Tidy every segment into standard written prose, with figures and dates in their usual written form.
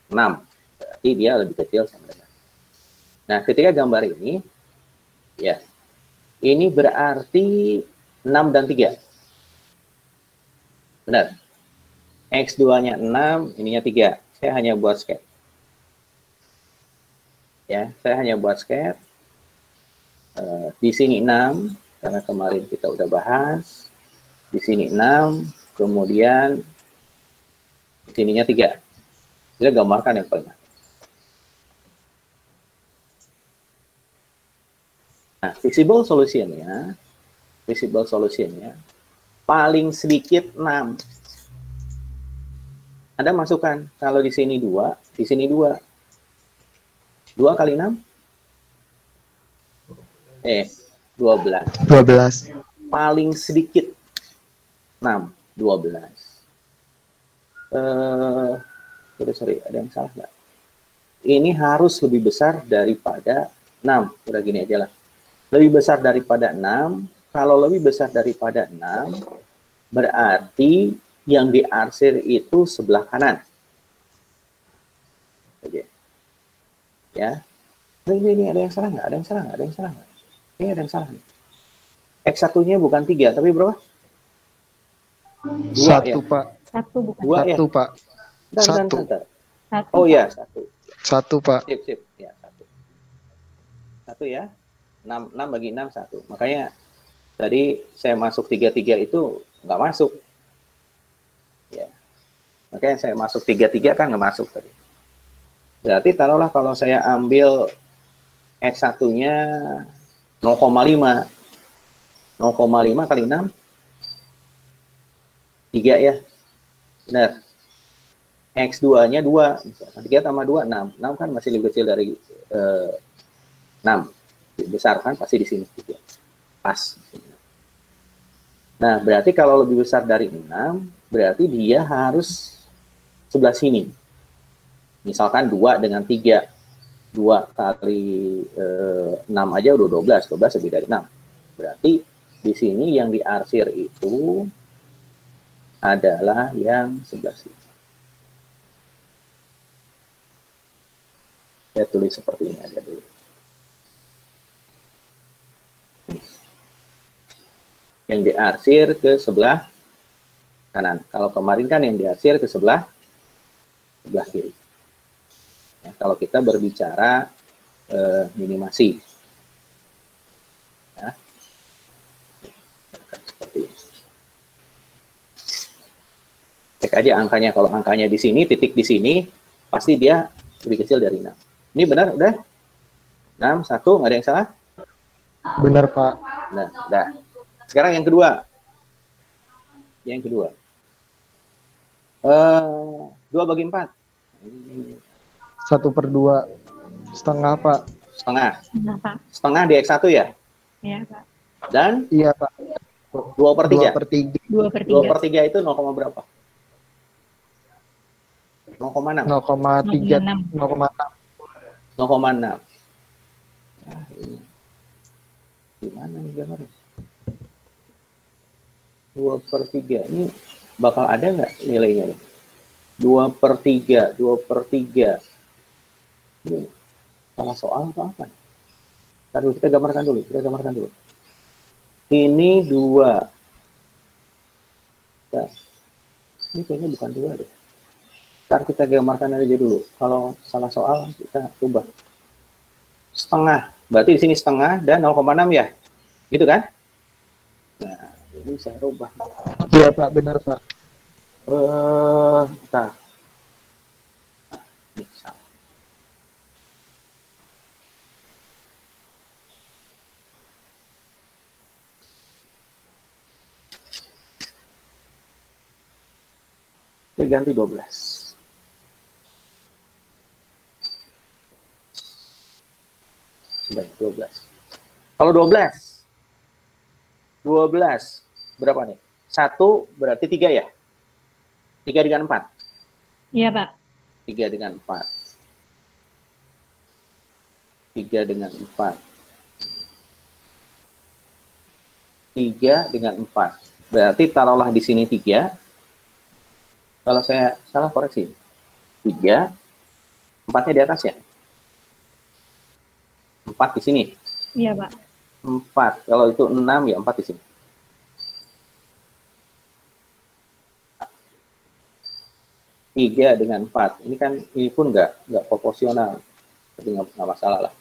6. Berarti dia lebih kecil sama dengan. Nah, ketika gambar ini, ya, ini berarti 6 dan 3. Benar. X2-nya 6, ininya 3. Saya hanya buat sketch. Ya, saya hanya buat sketch. Di sini 6, karena kemarin kita udah bahas. Di sini 6, kemudian di sininya 3. Kita gambarkan yang paling. Nah, visible solutionnya paling sedikit 6. Anda masukkan, kalau di sini 2, di sini 2. 2 kali 6? 12. 12. Paling sedikit 6, 12. Sorry, ada yang salah nggak? Ini harus lebih besar daripada 6. Udah gini aja lah. Lebih besar daripada 6, kalau lebih besar daripada 6, berarti yang diarsir itu sebelah kanan. Oke. Ya. Ini ada yang salah nggak? Ada yang salah nggak? Ada yang salah nggak? Ini ada yang salah nih. X1-nya bukan 3, tapi berapa? 2 ya? Pak. 1 bukan. 2 ya? 1, Pak. Dan. 1. Oh ya, 1. 1, Pak. Sip. Ya, 1. 1 ya. 6 bagi 6, 1. Makanya tadi saya masuk 33 itu nggak masuk. Ya. Makanya saya masuk 33 kan nggak masuk tadi. Berarti taruhlah kalau saya ambil X1-nya 0,5. 0,5 kali 6. 3 ya. Benar. X2-nya 2. 3 tambah 2, 6. 6 kan masih lebih kecil dari 6. Besar kan pasti di sini. Pas. Nah, berarti kalau lebih besar dari 6, berarti dia harus sebelah sini. Misalkan 2 dengan 3. 2 kali 6 aja udah 12. 12 lebih dari 6. Berarti di sini yang diarsir itu adalah yang sebelah sini. Saya tulis seperti ini aja dulu. Yang diarsir ke sebelah kanan. Kalau kemarin kan yang diarsir ke sebelah kiri. Ya, kalau kita berbicara minimasi. Ya. Seperti ini. Cek aja angkanya. Kalau angkanya di sini, titik di sini, pasti dia lebih kecil dari 6. Ini benar, udah? 6, 1, nggak ada yang salah? Benar, Pak. Nah, udah. Sekarang yang kedua. 2 bagi 4. 1/2. Setengah, Pak. Setengah di X1 ya? Iya, Pak. Dan? Iya, Pak. 2/3. 2/3 itu 0, berapa? 0,6. 0,3. 0,6. Nah, ini. Gimana nih gambarnya? 2/3 ini bakal ada nggak nilainya? 2/3. Ini salah soal atau apa? Ntar kita gambarkan dulu. Ini 2. Nah, ini kayaknya bukan 2 deh. Ntar kita gambarkan aja dulu. Kalau salah soal kita ubah. Setengah. Berarti di sini setengah dan 0,6 ya? Gitu kan? Nah, ini saya rubah. Iya, Pak. Benar, Pak. Bentar. Ini salah. Saya ganti 12. Baik, 12. Kalau 12 berapa nih? 1 berarti 3 ya? 3 dengan 4. Iya, Pak. 3 dengan 4. 3 dengan 4. 3 dengan 4. Berarti taruhlah di sini 3. Kalau saya salah koreksi. 3 4-nya di atas ya? 4 di sini. Iya, Pak. 4. Kalau itu 6 ya 4 di sini. Tiga dengan 4. Ini kan ini pun nggak proporsional. Tapi nggak masalah lah.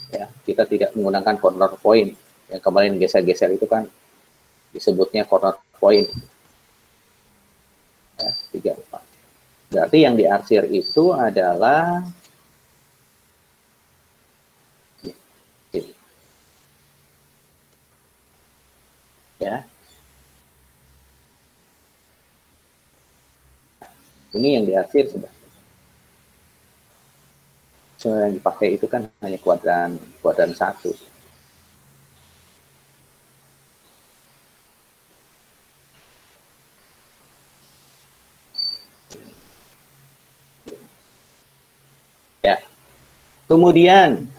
Ya, kita tidak menggunakan corner point. Yang kemarin geser-geser itu kan disebutnya corner point. Ya, 3, 4. Berarti yang diarsir itu adalah ini. Ya. Ini yang diarsir sudah. So, yang dipakai itu kan hanya kuadran 1. Ya. Kemudian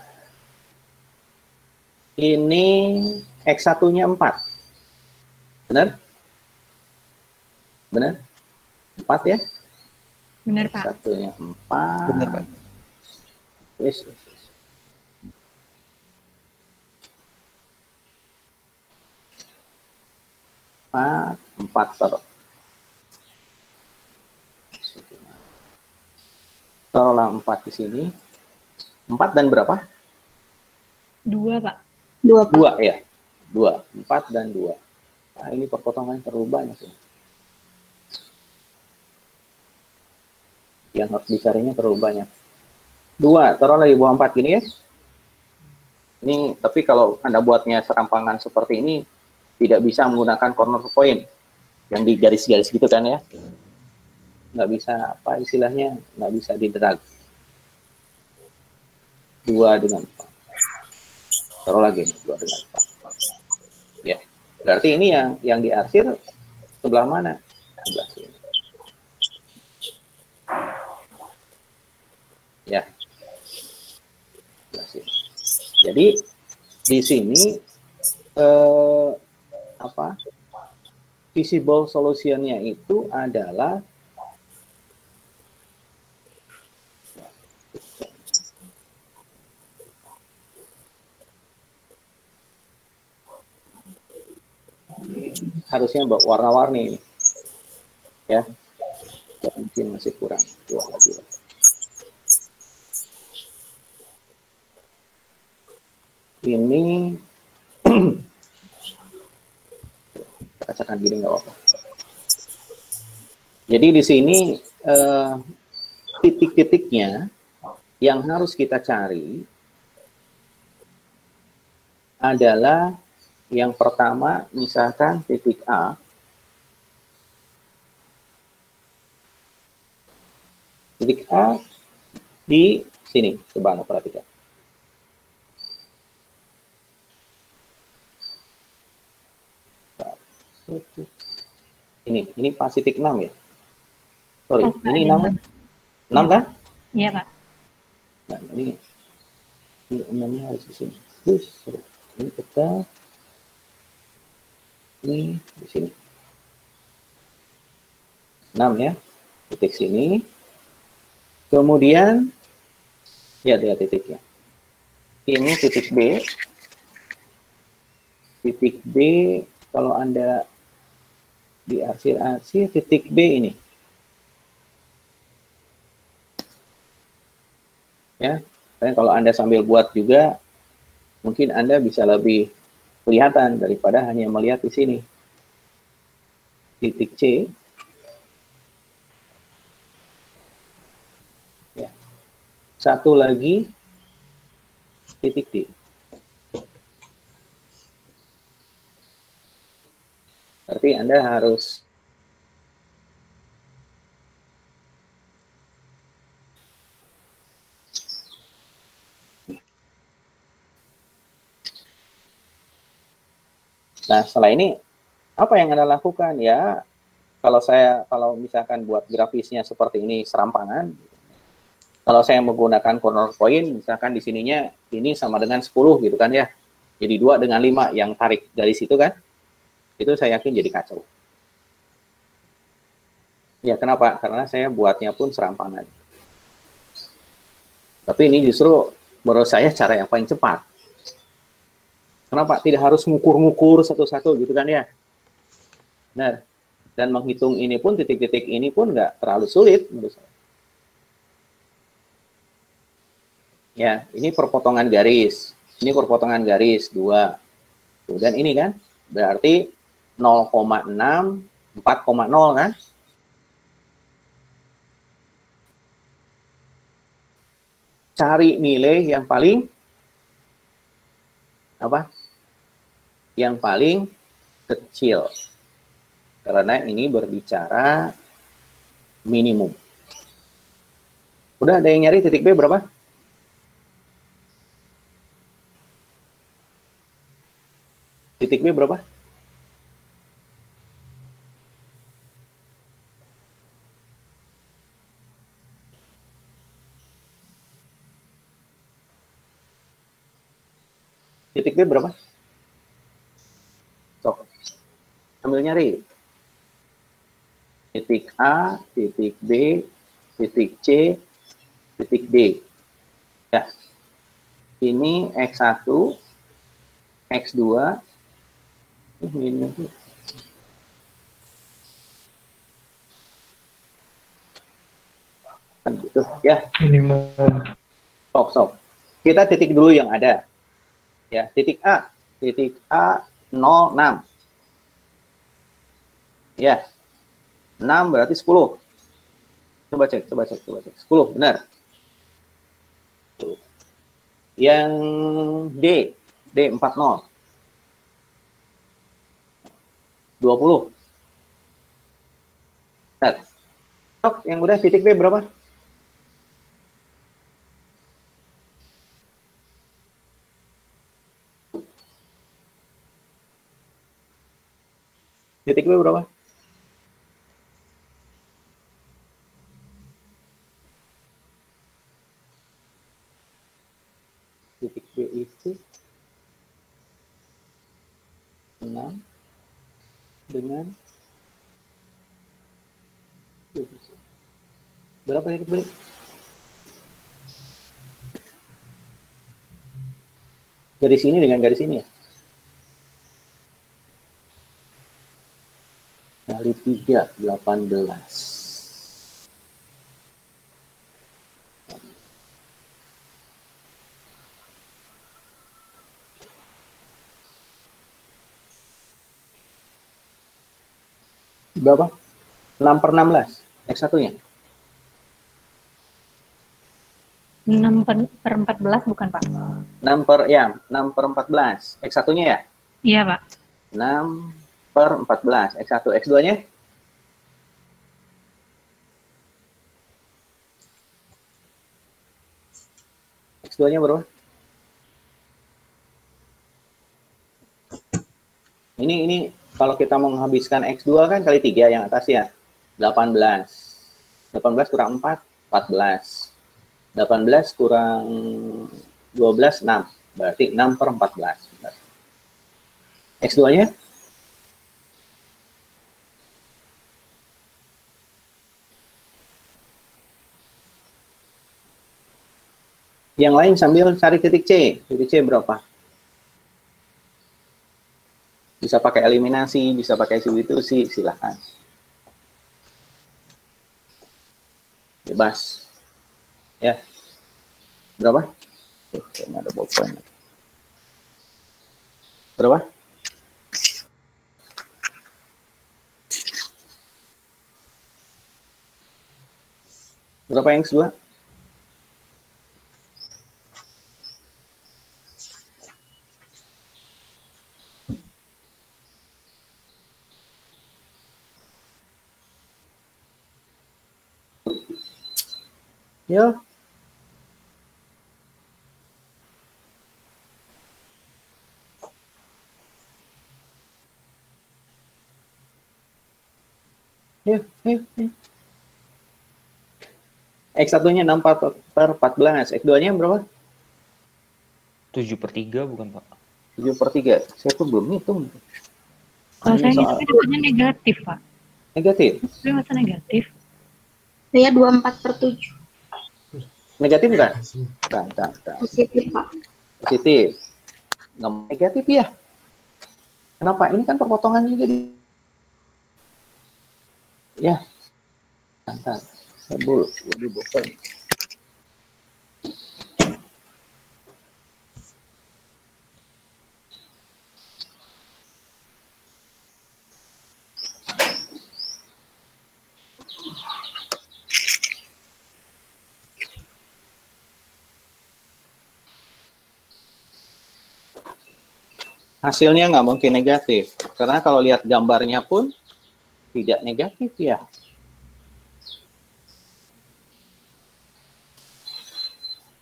ini X1-nya 4. Benar? Benar? 4 ya? Benar, Pak. X1-nya 4. Benar, Pak. Yes. 4 taruh. Taruhlah 4 di sini. 4 dan berapa? 2, Pak. 2 ya. 2. 4 dan 2. Nah, ini perpotongan terlalu banyak. Yang harus dicarinya terlalu banyak. 2, taruhlah di bawah 4 gini ya. Ini, tapi kalau Anda buatnya serampangan seperti ini, tidak bisa menggunakan corner point. Yang di garis-garis gitu kan ya. Nggak bisa, apa istilahnya, nggak bisa didrag. 2 dengan 4. Taruh lagi, 2 dengan 4. Ya, berarti ini yang diarsir sebelah mana? Sebelah sini. Ya. Sebelah sini. Jadi di sini visible solution-nya itu adalah harusnya warna-warni ini. Ya. Mungkin masih kurang. 2 lagi. Ini katakan gini nggak apa-apa. Jadi di sini titik-titiknya yang harus kita cari adalah yang pertama, misalkan titik A. Titik A di sini, coba Anda perhatikan. Ini pas titik 6 ya? Sorry, Oh, ini ada 6 kan? 6 kan? Iya, Pak. Nah, ini 6-nya harus di sini. Terus, ini kita ini di sini. 6 ya, titik sini. Kemudian, ya titiknya. Ini titik B. Titik B, kalau Anda diarsir-arsir, titik B ini. Ya, dan kalau Anda sambil buat juga, mungkin Anda bisa lebih kelihatan daripada hanya melihat di sini. Titik C. Ya. Satu lagi, titik D. Berarti Anda harus nah, setelah ini apa yang Anda lakukan ya? Kalau misalkan buat grafisnya seperti ini serampangan, kalau saya menggunakan corner point, misalkan di sininya ini sama dengan 10 gitu kan ya. Jadi 2 dengan 5 yang tarik dari situ kan. Itu saya yakin jadi kacau. Ya, kenapa? Karena saya buatnya pun serampangan. Tapi ini justru menurut saya cara yang paling cepat. Kenapa? Tidak harus ngukur-ngukur satu-satu gitu kan ya. Benar. Dan menghitung ini pun, titik-titik ini pun nggak terlalu sulit menurut saya. Ya, ini perpotongan garis. Ini perpotongan garis 2. Dan ini kan, berarti 0,6, 4,0 kan? Cari nilai yang paling apa? Yang paling kecil. Karena ini berbicara minimum. Udah ada yang nyari titik B berapa? Titik B berapa? Titik B berapa? Sok. Sambil nyari. Titik A, titik B, titik C, titik D. Ya. Ini X1, X2. Ini. Kan gitu ya. Minimum. Sok. Kita titik dulu yang ada. Ya, titik A 06. Ya. 6 berarti 10. Coba cek. 10, benar. Yang D 40. 20. Benar. Sok, yang udah titik B berapa? Titik B berapa? Titik B itu 6 dengan 20. Berapa titik B? Garis ini dengan garis ini ya? Kali 3, 18. Berapa? 6/16. X1-nya. 6/14 bukan, Pak? 6/14. X1-nya ya? Iya, Pak. 6/14. X1. X2-nya? X2-nya berapa? Ini kalau kita mau menghabiskan X2 kan kali 3 yang atas ya. 18. 18 kurang 4, 14. 18 kurang 12, 6. Berarti 6/14. X2-nya? Yang lain sambil cari titik C. Titik C berapa? Bisa pakai eliminasi, bisa pakai substitusi, silahkan. Bebas. Ya. Berapa? Kayaknya ada bolpen. Berapa? Berapa yang kedua? Ya. X1-nya 6/14. X2-nya berapa? 7/3 bukan, Pak? 7/3. Saya pun belum hitung. Kalau saya hitungnya dapatnya negatif, Pak. Negatif? Tapi masa negatif? Saya 24/7. Negatif bukan? Enggak. Positif, Pak. Positif. Nggak negatif ya. Kenapa? Ini kan perpotongan juga ya. Entar. Bul, bukan. Hasilnya nggak mungkin negatif, karena kalau lihat gambarnya pun tidak negatif ya.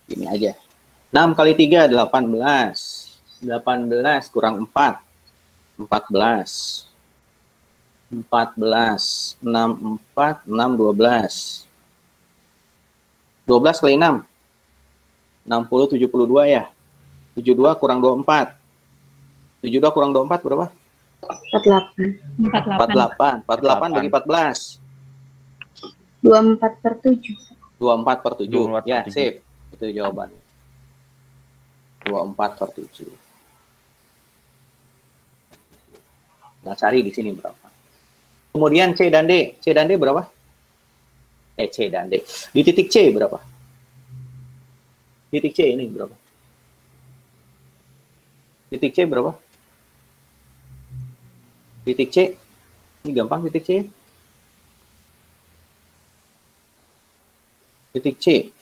Ini aja. 6 kali 3, 18. 18 kurang 4. 14. 14. 6, 4, 6, 12. 12 kali 6. 60, 72 ya. 72 kurang 24. 72 kurang 24 berapa? 48. 48. 48 bagi 14. 24 per 7. 24 per 7. 24 per Ya, 7. sip. Itu jawabannya. 24 per 7. Nah, cari di sini berapa. Kemudian C dan D. C dan D berapa? C dan D. Di titik C berapa? Titik C ini berapa? Titik C berapa? Titik C. Ini gampang titik C. Titik C.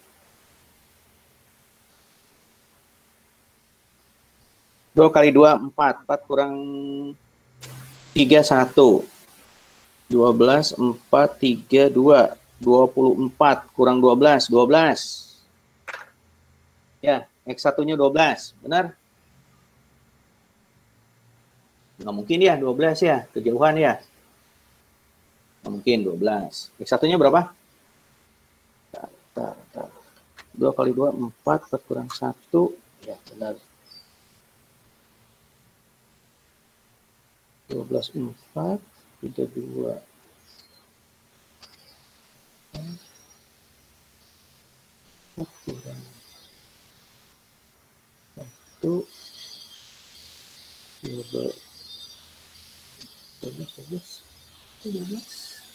2 kali 2, 4. 4 kurang 3, 1. 12, 4, 3, 2. 24 kurang 12, 12. Ya, X1-nya 12. Benar? Nggak mungkin ya, 12 ya. Kejauhan ya. Nggak mungkin, 12. X1-nya berapa? 2 kali 2, 4. 4 kurang 1. Ya, benar. 12, 4. 3, 2. Kurang 1. 12.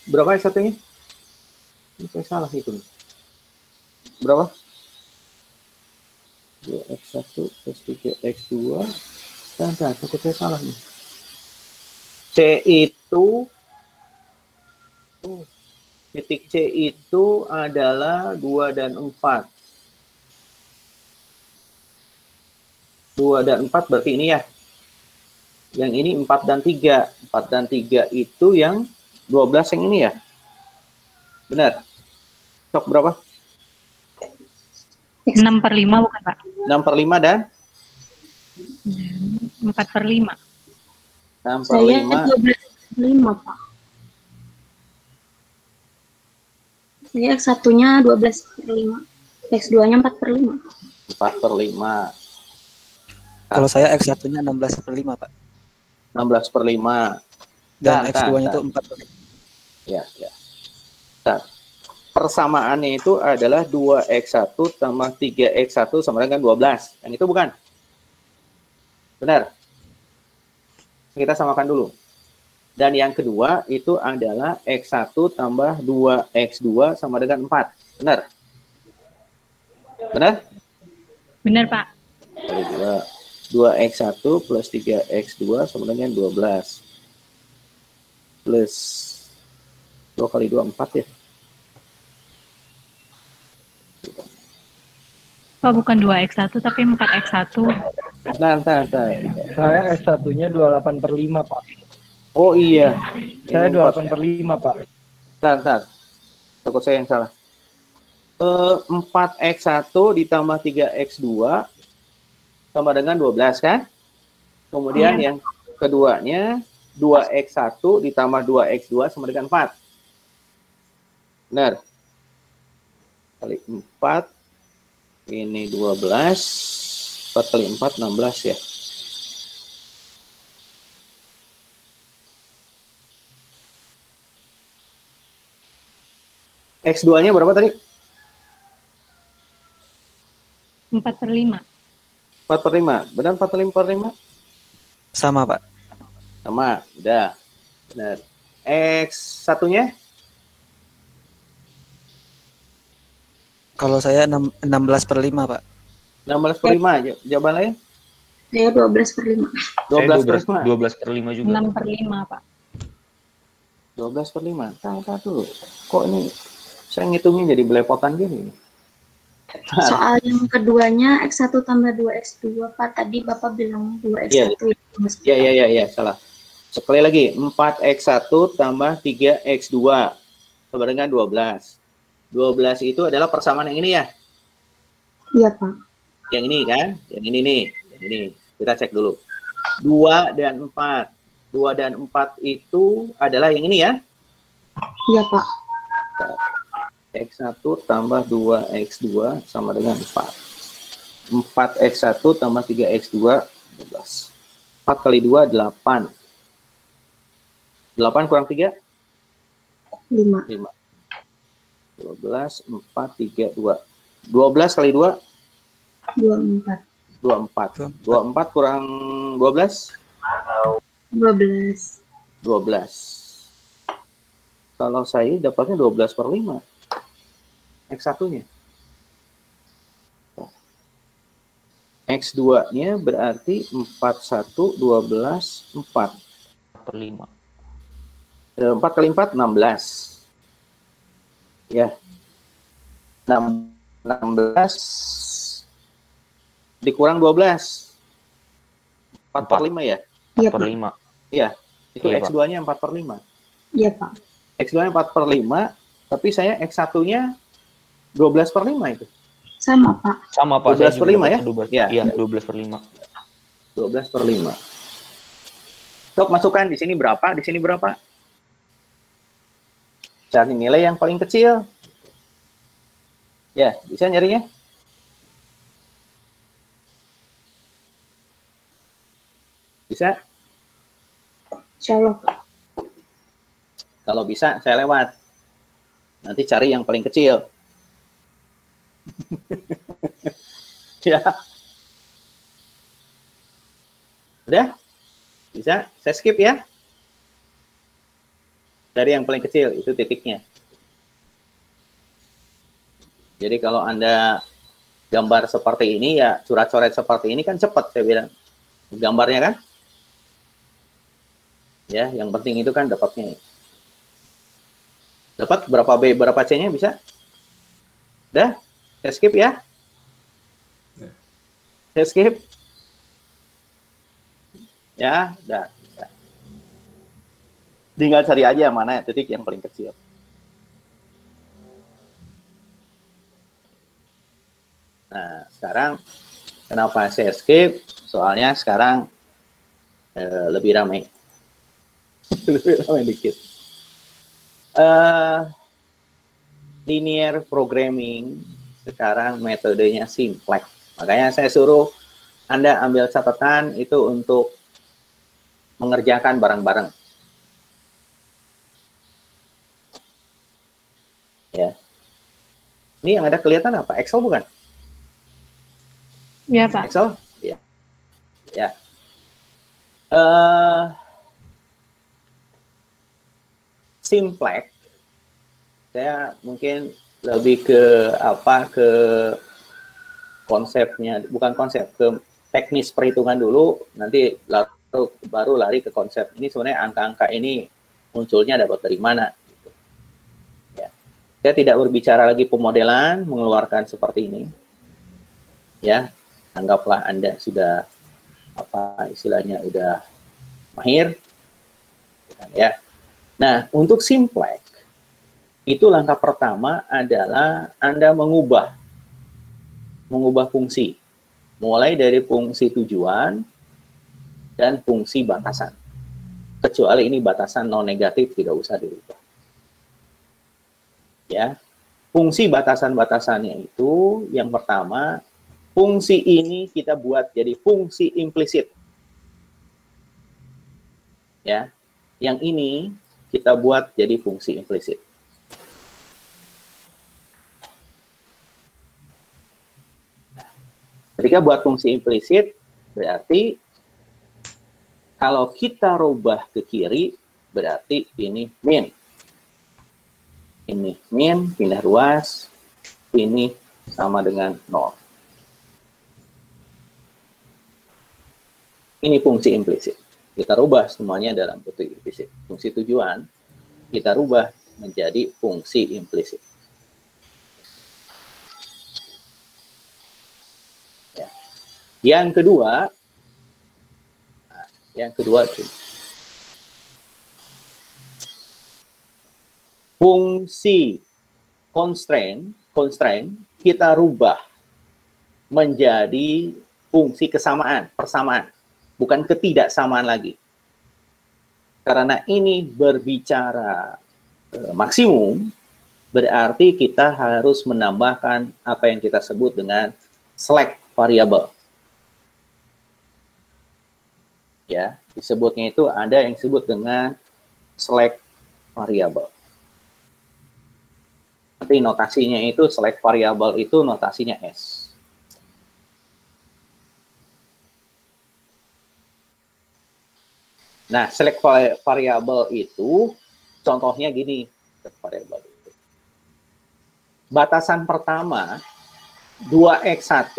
Berapa X1-nya? Ini saya salah hitung. Berapa? 2X1 plus 3X2. Jangan, takut saya salah nih. C itu, titik C itu adalah 2 dan 4. 2 dan 4 berarti ini ya. Yang ini 4 dan 3. 4 dan 3 itu yang 12 yang ini ya. Benar? Cok berapa? 6 per 5 bukan, Pak? 6 per 5 dan? 4 per 5. 6 per Saya 5. 12 per 5, Pak. Saya X1-nya 12 per 5. X2-nya 4 per 5. 4 per 5. Kalau saya X1-nya 16 per 5, Pak. 16 per 5. Dan X2-nya itu 4 per 5. Ya. Nah, persamaannya itu adalah 2X1 tambah 3X1 sama dengan 12. Yang itu bukan? Benar? Kita samakan dulu. Dan yang kedua itu adalah X1 tambah 2X2 sama dengan 4. Benar? Benar? Benar, Pak. Kali 2. 2X1 plus 3X2 sama dengan 12. Plus 2 kali 2, 4 ya. Pak, bukan 2X1 tapi 4X1. Nah. Saya S1-nya 28 per 5, Pak. Oh iya. Saya Ini 28 per 5, Pak. Bentar. Takut saya yang salah. 4X1 ditambah 3X2 sama dengan 12 kan? Kemudian yang keduanya 2X1 ditambah 2X2 sama dengan 4. Benar? Kali 4. Ini 12. 4 kali 4, 16 ya. X2-nya berapa tadi? 4/5. 4/5. Benar 4/5? Sama, Pak. Sama, udah. Benar. X satunya? Kalau saya 16/5, Pak. 16/5. Jawaban lain? Saya 12/5. 12/5. 12/5 juga. 6/5, Pak. 12/5. Tunggu dulu. Kok ini saya ngitungnya jadi belepotan gini? Soal yang keduanya X1 tambah 2X2, Pak. Tadi Bapak bilang 2X1. Iya, salah. Sekali lagi, 4X1 tambah 3X2 sama dengan 12. 12 itu adalah persamaan yang ini ya? Iya, Pak. Yang ini kan? Yang ini nih. Yang ini. Kita cek dulu. 2 dan 4. 2 dan 4 itu adalah yang ini ya? Iya, Pak. X1 tambah 2X2 sama dengan 4. 4X1 tambah 3X2, 12. 4 kali 2, 8. 8 kurang 3? 5. 5. 12, 4, 3, 2. 12 kali 2? 24. 24. 24 kurang 12? 12. 12. Kalau saya dapatnya 12/5. X1-nya. X2-nya berarti 41, 12, 4. 4/5. 4 kali 4, 16. Ya. 16 dikurang 12. 4/5 ya? Iya, Pak. 4/5. Iya. Itu Iya, Pak. X2-nya 4/5. Iya, Pak. X2-nya 4/5, tapi saya X1-nya 12/5 itu. Sama, Pak. Sama, Pak. 12/5 ya? 12. Iya. Iya, 12/5. 12/5. Sok masukkan di sini berapa, di sini berapa. Cari nilai yang paling kecil. Ya, bisa nyarinya? Bisa? Insya Allah, Pak. Kalau bisa, saya lewat. Nanti cari yang paling kecil. Ya. Udah? Bisa? Saya skip ya. Dari yang paling kecil, itu titiknya. Jadi kalau Anda gambar seperti ini, ya coret-coret seperti ini kan cepat, saya bilang. Gambarnya kan? Ya, yang penting itu kan dapatnya. Dapat berapa B, berapa C-nya bisa? Udah? Saya skip ya? Saya skip? Ya, udah. Tinggal cari aja mana titik yang paling kecil. Nah, sekarang kenapa saya skip? Soalnya sekarang lebih ramai. Lebih ramai dikit. Linear programming sekarang metodenya simplex. Makanya saya suruh Anda ambil catatan itu untuk mengerjakan bareng-bareng. Ya. Ini yang ada kelihatan apa? Excel bukan? Iya, Pak. Excel? Ya. Ya. Simplex. Saya mungkin lebih ke apa, ke konsepnya, bukan konsep, ke teknis perhitungan dulu, nanti baru lari ke konsep. Ini sebenarnya angka-angka ini munculnya dapat dari mana. Gitu. Ya. Saya tidak berbicara lagi pemodelan, mengeluarkan seperti ini. Ya, anggaplah Anda sudah apa istilahnya udah mahir. Ya. Nah, untuk simplex itu langkah pertama adalah Anda mengubah fungsi. Mulai dari fungsi tujuan dan fungsi batasan. Kecuali ini batasan non negatif tidak usah dirubah. Ya. Fungsi batasan-batasannya itu yang pertama, fungsi ini kita buat jadi fungsi implisit. Ya. Yang ini kita buat jadi fungsi implisit. Ketika buat fungsi implisit, berarti kalau kita rubah ke kiri, berarti ini min. Ini min, pindah ruas, ini sama dengan 0. Ini fungsi implisit. Kita rubah semuanya dalam bentuk implisit. Fungsi tujuan, kita rubah menjadi fungsi implisit. Ya. Yang kedua, fungsi constraint kita rubah menjadi fungsi persamaan, bukan ketidaksamaan lagi. Karena ini berbicara maksimum, berarti kita harus menambahkan apa yang kita sebut dengan slack variable. Ya, disebutnya itu ada yang disebut dengan slack variable. Nanti notasinya itu slack variable itu notasinya S. Nah, select variable itu contohnya gini, variable itu. Batasan pertama 2x1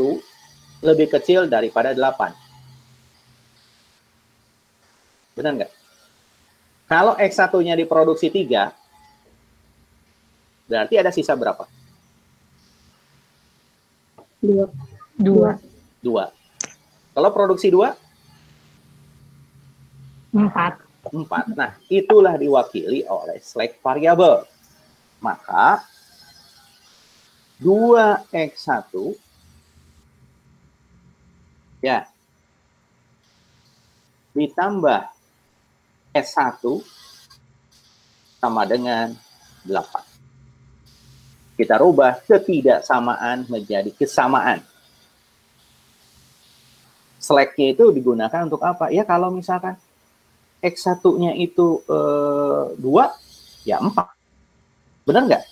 lebih kecil daripada 8. Benar nggak? Kalau x1-nya diproduksi 3, berarti ada sisa berapa? 2. 2. Kalau produksi 2? 4. Nah, itulah diwakili oleh slack variable. Maka 2x1 ya ditambah S1 sama dengan 8. Kita rubah ketidaksamaan menjadi kesamaan. Slack-nya itu digunakan untuk apa? Ya kalau misalkan X1-nya itu 2, ya 4. Benar nggak?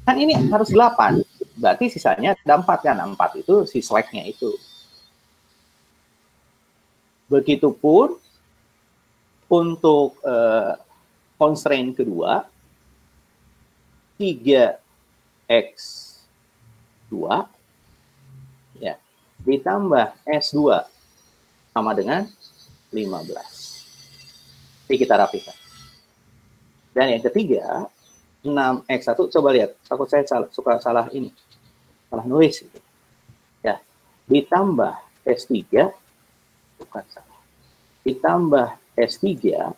Kan ini harus 8. Berarti sisanya ada 4 kan? 4 itu si slack-nya itu. Begitupun untuk constraint kedua, 3x2 ya, ditambah S2 sama dengan 15. Jadi kita rapikan. Dan yang ketiga, 6x1, coba lihat, takut saya suka salah nulis. Ya, ditambah S3, bukan salah. Ditambah S3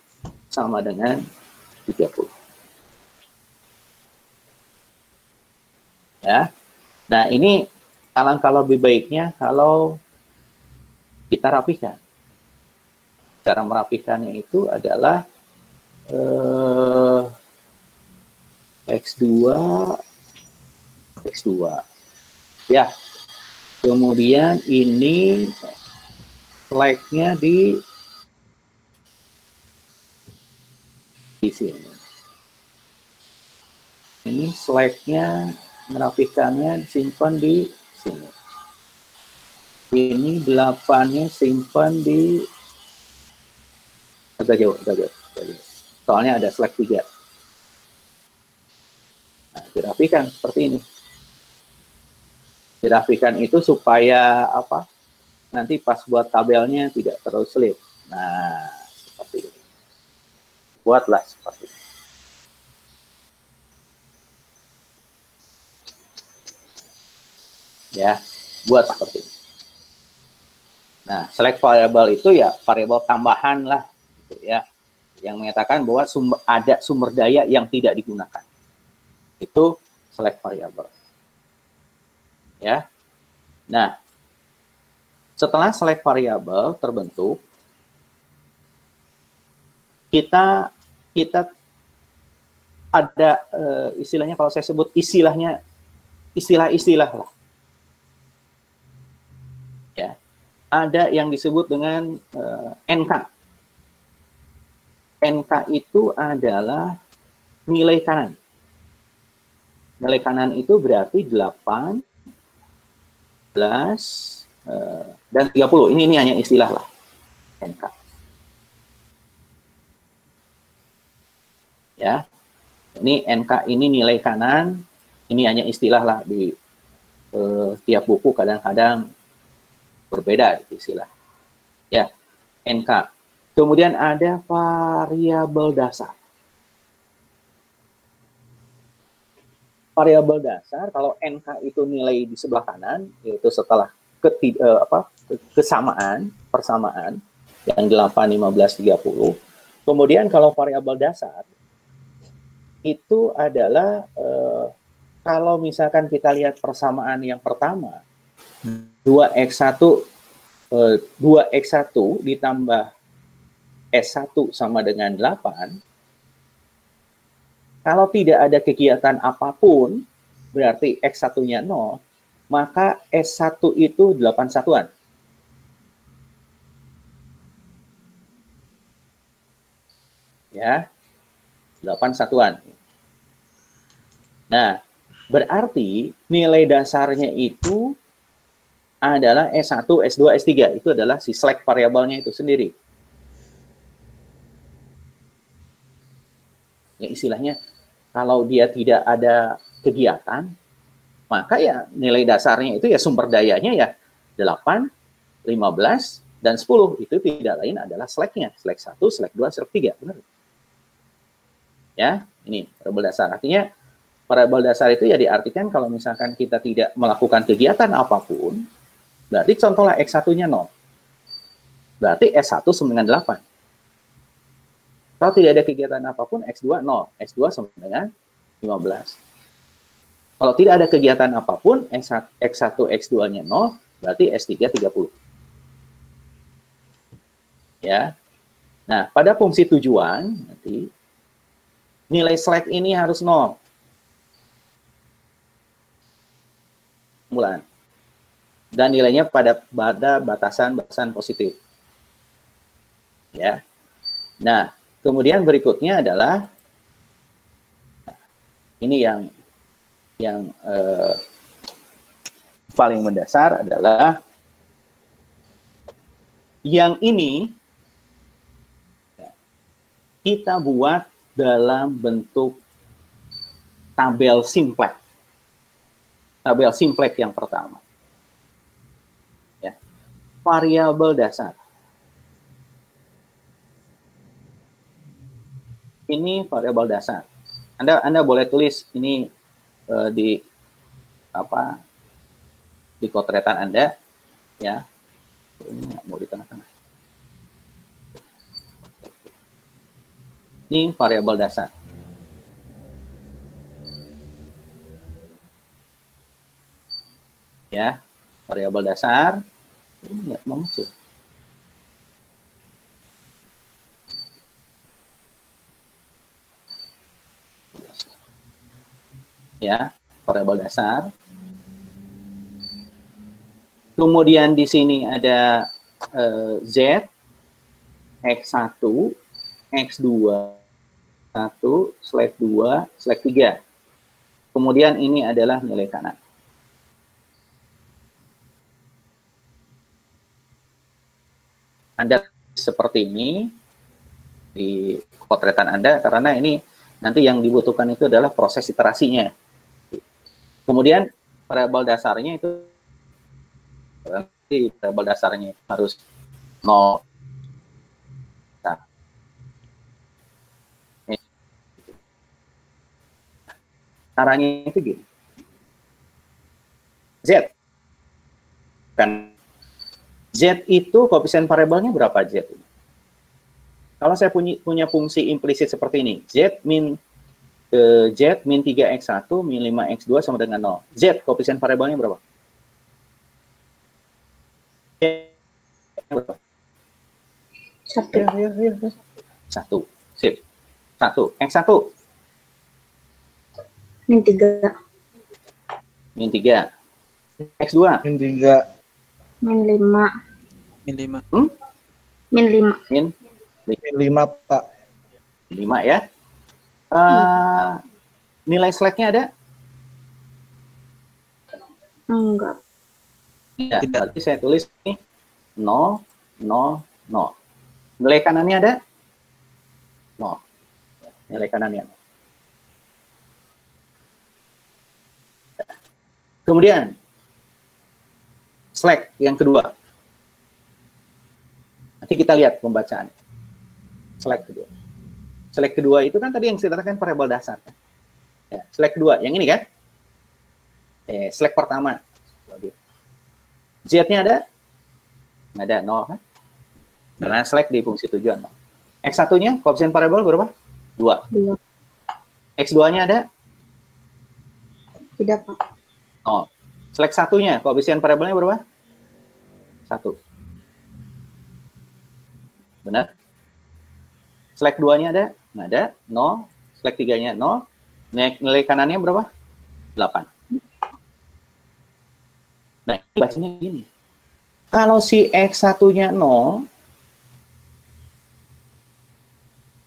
sama dengan 30. Ya. Nah, ini alangkah lebih baiknya kalau kita rapikan. Cara merapikannya itu adalah X2, ya. Kemudian ini slack-nya di sini. Ini slack-nya merapikannya simpan di sini. Ini 8-nya simpan di agak jauh. Soalnya ada slack 3. Nah, dirapikan seperti ini. Dirapikan itu supaya apa? Nanti pas buat tabelnya tidak terlalu sulit. Nah, seperti ini. Buatlah seperti ini. Ya, buat seperti ini. Nah, select variable itu ya variabel tambahan lah, gitu ya, yang menyatakan bahwa ada sumber daya yang tidak digunakan. Itu select variable. Ya. Nah, setelah select variable terbentuk, kita ada istilahnya, kalau saya sebut istilah-istilah lah. Ya. Ada yang disebut dengan NK. NK itu adalah nilai kanan. Nilai kanan itu berarti 8 dan 30. Ini hanya istilah lah. NK. Ya. Ini NK ini nilai kanan, ini hanya istilah lah di tiap buku kadang-kadang berbeda istilah. Ya, NK. Kemudian ada variabel dasar. Variabel dasar, kalau NK itu nilai di sebelah kanan, yaitu setelah persamaan, yang 8, 15, 30. Kemudian kalau variabel dasar, itu adalah kalau misalkan kita lihat persamaan yang pertama, 2x1 ditambah S1 sama dengan 8, kalau tidak ada kegiatan apapun, berarti X1-nya 0, maka S1 itu 8 satuan. Ya, 8 satuan. Nah, berarti nilai dasarnya itu adalah S1, S2, S3. Itu adalah si slack variabelnya itu sendiri. Ya, istilahnya, kalau dia tidak ada kegiatan, maka ya nilai dasarnya itu ya sumber dayanya ya 8, 15, dan 10. Itu tidak lain adalah slack-nya. Slack 1, slack 2, slack 3. Benar? Ya, ini variabel dasar. Artinya, variabel dasar itu ya diartikan kalau misalkan kita tidak melakukan kegiatan apapun, berarti contohlah X1-nya 0. Berarti S1 sama dengan 8. Kalau tidak ada kegiatan apapun, X2 0. X2 sama dengan 15. Kalau tidak ada kegiatan apapun, X1, X2-nya 0, berarti S3 30. Ya. Nah, pada fungsi tujuan, nanti nilai slack ini harus 0. Bulan. Dan nilainya pada batasan positif. Ya. Nah, kemudian berikutnya adalah ini yang paling mendasar adalah yang ini kita buat dalam bentuk tabel simplex. Tabel simplex yang pertama. Ya. Variabel dasar. Ini variabel dasar. Anda boleh tulis ini di kotretan Anda, ya. Ini mau di tengah-tengah. Ini variabel dasar. Ya, variabel dasar. Ini nggak mau muncul. Ya, variabel dasar. Kemudian di sini ada Z, X1, X2, 1, slash 2, slash 3. Kemudian ini adalah nilai kanan. Anda seperti ini di potretan Anda, karena ini nanti yang dibutuhkan itu adalah proses iterasinya. Kemudian variabel dasarnya itu berarti variabel dasarnya harus 0. Nah, caranya itu gini. Z. Kan Z itu koefisien variabelnya berapa Z? Kalau saya punya fungsi implisit seperti ini, Z min 3x1 min 5x2 sama dengan 0. Z koefisien variabelnya berapa? Satu. Sip. 1. X1. Min 3. Min 3. X2. Min 3. Min 5. Min 5. Min 5. Min Min 5, Pak. 5 ya. Nilai slacknya ada? Enggak. Ya, Tidak. berarti saya tulis ini 0, 0, 0. Nilai kanannya ada 0. Nilai kanannya 0. Kemudian slack yang kedua. Nanti kita lihat pembacaan. Slack kedua. Slack kedua itu kan tadi yang saya katakan variabel dasar. Ya, slack kedua, yang ini kan? Slack pertama. Z-nya ada? Nggak ada, 0 kan? Karena slack di fungsi tujuan. 0. X1-nya, koefisien variabel berapa? 2. 2. X2-nya ada? Tidak, Pak. 0. Slack 1-nya, koefisien variabelnya berapa? 1. Benar? Slack 2-nya ada? Nggak ada, 0. Slack 3-nya 0. Nilai kanannya berapa? 8. Nah, ini bacanya gini. Kalau si X1-nya 0,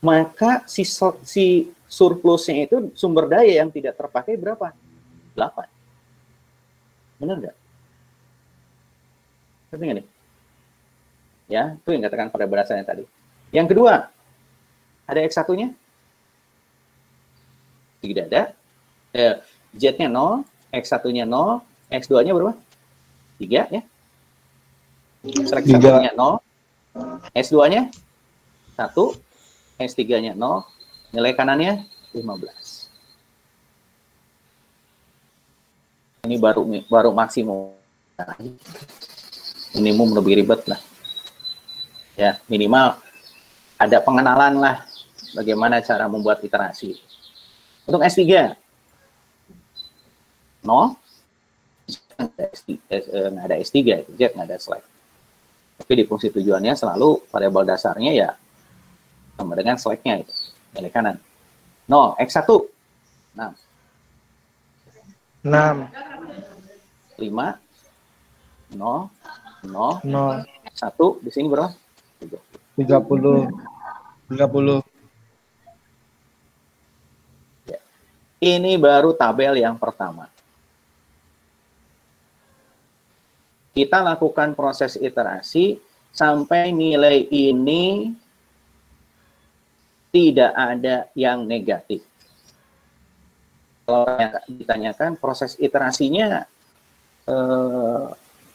maka si surplusnya itu sumber daya yang tidak terpakai berapa? 8. Benar nggak? Ngerti nggak nih? Ya, itu yang katakan pada bahasanya tadi. Yang kedua, ada X1-nya? Tidak ada. Z-nya 0, X1-nya 0, X2-nya berapa? 3 ya. Slack 1-nya 0, S2-nya 1, S3-nya 0, nilai kanannya 15. Ini baru maksimum. Minimum lebih ribet lah. Ya, minimal ada pengenalan lah bagaimana cara membuat iterasi. Untuk S3 0, nggak ada S3, Z nggak ada slack. Tapi di fungsi tujuannya selalu variabel dasarnya ya sama dengan slacknya itu, nilai kanan. 0, X1, 6. 6, 5, 0, 0, 0, 1, di sini berapa? 30, 30. Ya. Ini baru tabel yang pertama. Kita lakukan proses iterasi sampai nilai ini tidak ada yang negatif. Kalau ditanyakan proses iterasinya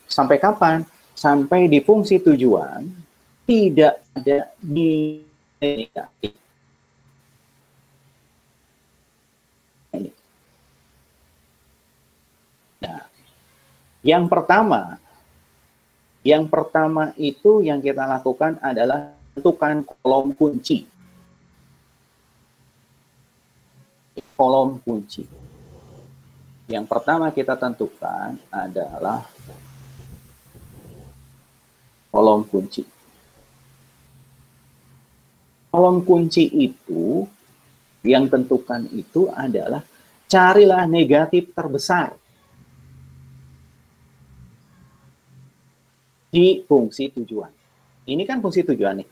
sampai kapan? Sampai di fungsi tujuan tidak ada nilai negatif. Nah, yang pertama itu yang kita lakukan adalah tentukan kolom kunci. Kolom kunci. Yang pertama kita tentukan adalah kolom kunci. Kolom kunci itu, yang tentukan itu adalah carilah negatif terbesar di fungsi tujuan. Ini kan fungsi tujuan nih.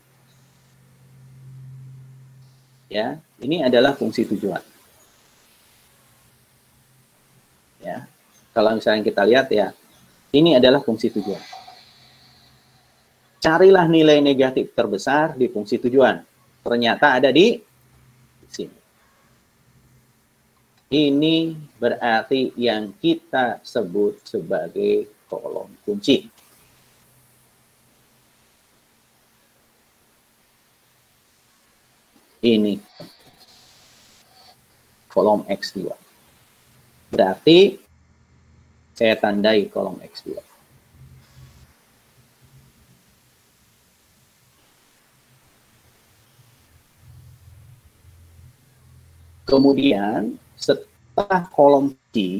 Ya, ini adalah fungsi tujuan. Ya, kalau misalnya kita lihat ya, ini adalah fungsi tujuan. Carilah nilai negatif terbesar di fungsi tujuan. Ternyata ada di sini. Ini berarti yang kita sebut sebagai kolom kunci. Ini kolom X2. Berarti saya tandai kolom X2. Kemudian setelah kolom C,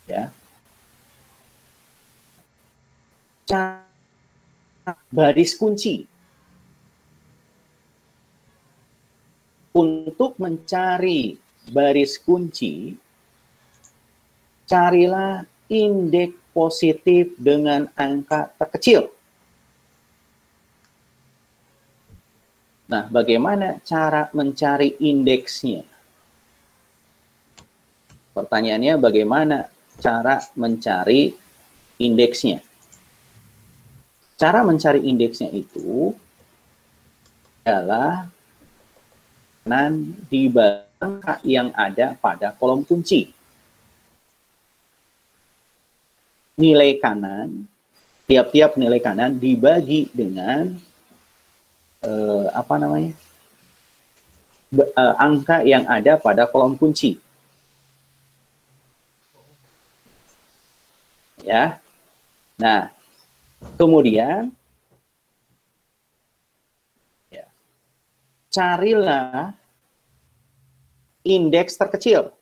ya, baris kunci. Untuk mencari baris kunci, carilah indeks positif dengan angka terkecil. Nah, bagaimana cara mencari indeksnya? pertanyaannya bagaimana cara mencari indeksnya? Cara mencari indeksnya itu adalah dibagi angka yang ada pada kolom kunci. Nilai kanan, tiap-tiap nilai kanan dibagi dengan angka yang ada pada kolom kunci. Ya. Nah, kemudian ya, carilah indeks terkecil.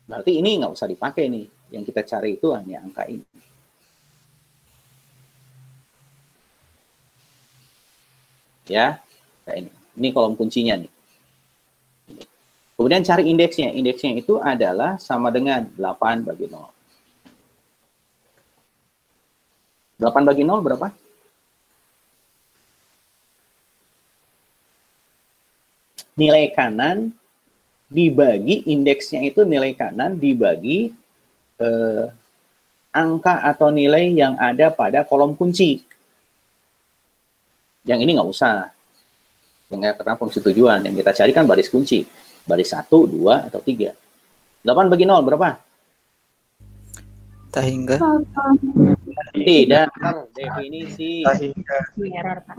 Berarti ini nggak usah dipakai nih. Yang kita cari itu hanya angka ini. Ya, kayak ini. Ini kolom kuncinya nih. Kemudian cari indeksnya. Indeksnya itu adalah sama dengan 8 bagi 0. 8 bagi 0 berapa? Nilai kanan dibagi, indeksnya itu nilai kanan dibagi angka atau nilai yang ada pada kolom kunci. Yang ini nggak usah. Karena fungsi tujuan. Yang kita cari kan baris kunci. Baris 1, 2, atau 3. 8 bagi 0 berapa? Tak hingga. Tidak terdefinisi. Error, Pak.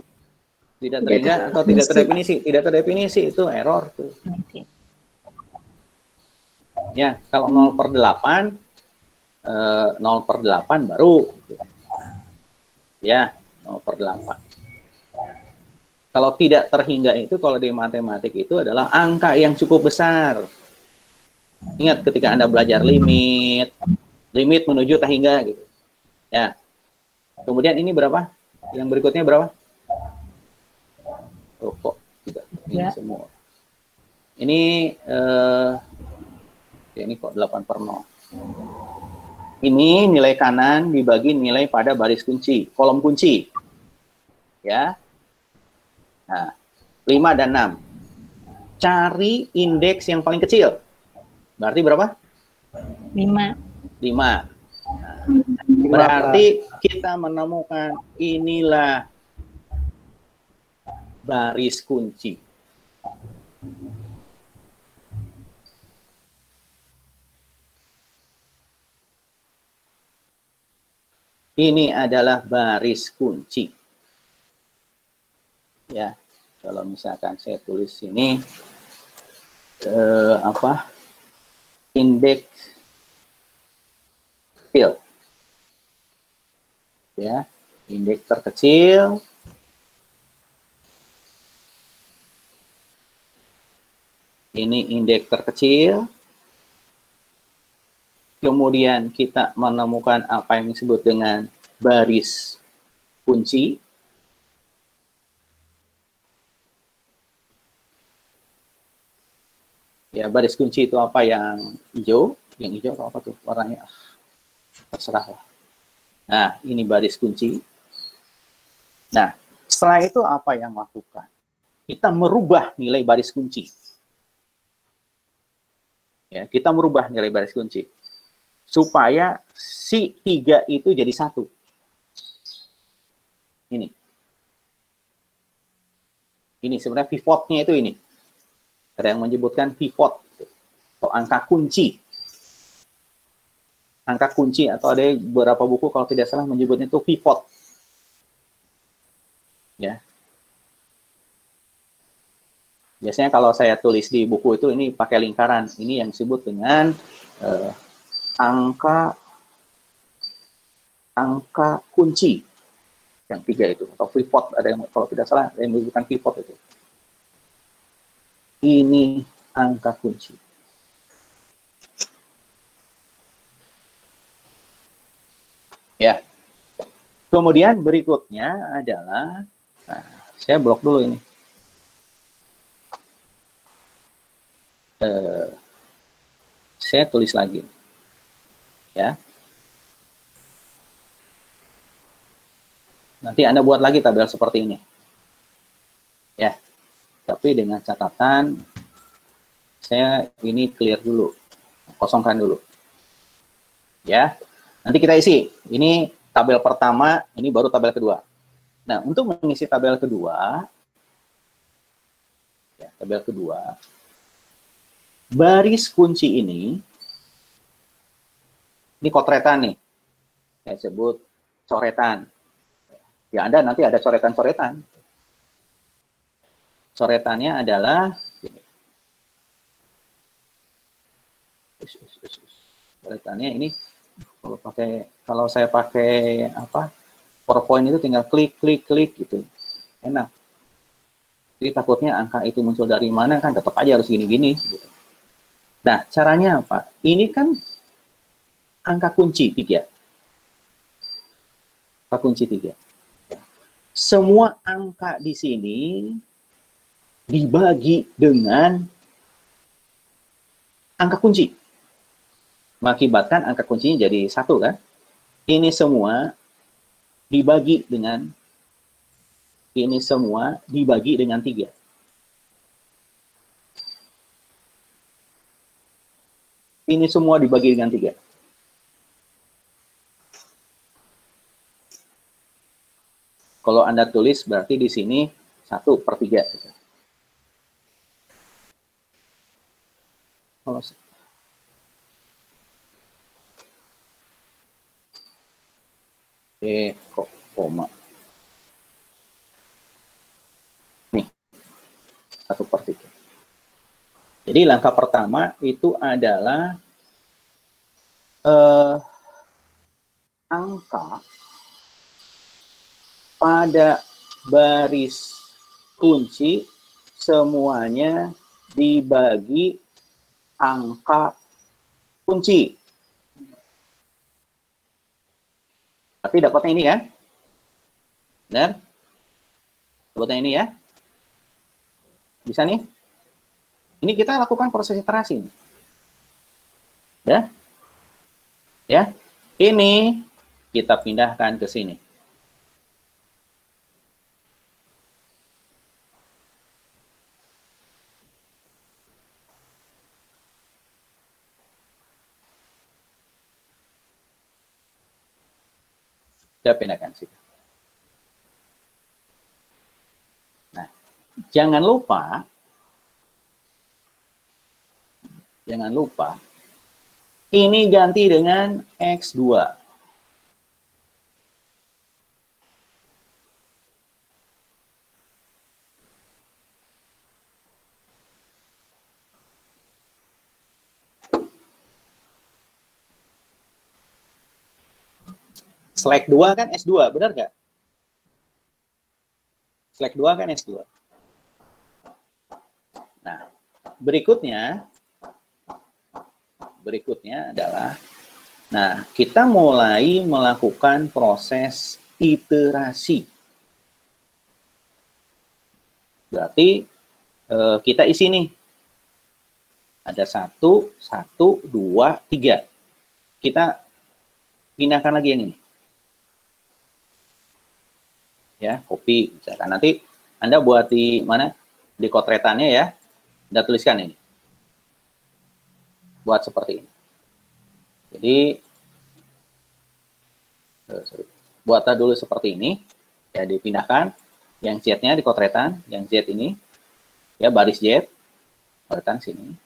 Tidak terhingga atau tidak terdefinisi. Tidak terdefinisi itu error tuh. Ya, kalau 0/8, 0/8 baru. Ya, 0/8. Kalau tidak terhingga itu, kalau di matematik itu adalah angka yang cukup besar. Ingat ketika Anda belajar limit menuju terhingga gitu. Ya. Kemudian ini berapa? Yang berikutnya berapa? Oh, kok tidak ini semua. Ini ini kok 8/0. Ini nilai kanan dibagi nilai pada baris kunci, kolom kunci. Ya. Nah, 5 dan 6. Cari indeks yang paling kecil. Berarti berapa? 5. 5. Nah, berarti kita menemukan inilah baris kunci. Ini adalah baris kunci. Ya, kalau misalkan saya tulis sini indeks kecil. Ya, indeks terkecil. Ini indeks terkecil. Kemudian kita menemukan apa yang disebut dengan baris kunci. Ya, baris kunci itu apa yang hijau? Yang hijau apa tuh warnanya? Terserah lah. Nah, ini baris kunci. Nah, setelah itu apa yang lakukan? Kita merubah nilai baris kunci. Ya, kita merubah nilai baris kunci. Supaya si 3 itu jadi 1. Ini. Ini sebenarnya pivotnya itu ini. Ada yang menyebutkan pivot atau angka kunci. Angka kunci atau ada beberapa buku kalau tidak salah menyebutnya itu pivot. Ya. Biasanya kalau saya tulis di buku itu ini pakai lingkaran. Ini yang disebut dengan angka kunci. Yang 3 itu atau pivot, ada yang kalau tidak salah ada yang menyebutkan pivot itu. Ini angka kunci. Ya. Kemudian berikutnya adalah, nah, saya blok dulu ini. Saya tulis lagi. Ya. Nanti Anda buat lagi tabel seperti ini. Ya. Tapi dengan catatan, saya ini clear dulu. kosongkan dulu. Ya, nanti kita isi. Ini tabel pertama, ini baru tabel kedua. Nah, untuk mengisi tabel kedua, ya, tabel kedua, baris kunci ini kotretan nih, saya sebut coretan. Ya, Anda nanti ada coretan-coretan. Coretannya adalah coretannya ini kalau saya pakai apa PowerPoint itu tinggal klik gitu, enak. Jadi takutnya angka itu muncul dari mana kan, tetap aja harus gini-gini. Gitu. Nah, caranya apa? Ini kan angka kunci 3. Angka kunci 3. Semua angka di sini dibagi dengan angka kunci. Mengakibatkan angka kuncinya jadi 1 kan? Ini semua dibagi dengan 3. Ini semua dibagi dengan 3. Kalau Anda tulis berarti di sini 1/3. Gitu. Kalau koma. Nih, 1/3. Jadi langkah pertama itu adalah angka pada baris kunci semuanya dibagi angka kunci. Tapi dapatnya ini ya. Benar? Dapatnya ini ya. Bisa nih? Ini kita lakukan proses iterasi. Ya? Ya. Ini kita pindahkan ke sini. Kita pindahkan situ. Nah, jangan lupa ini ganti dengan X2. Slack 2 kan S2, benar nggak? Slack 2 kan S2. Nah, berikutnya adalah, nah, kita mulai melakukan proses iterasi. Berarti kita isi nih. Ada 1, 2, 3. Kita pindahkan lagi yang ini. Ya, copy misalkan. Nanti Anda buat di mana? Di kotretannya ya. Anda tuliskan ini. Buat seperti ini. Jadi buat dulu seperti ini. Ya, dipindahkan. Yang Z-nya di kotretan, yang Z ini. Ya, baris Z. Kotretan sini.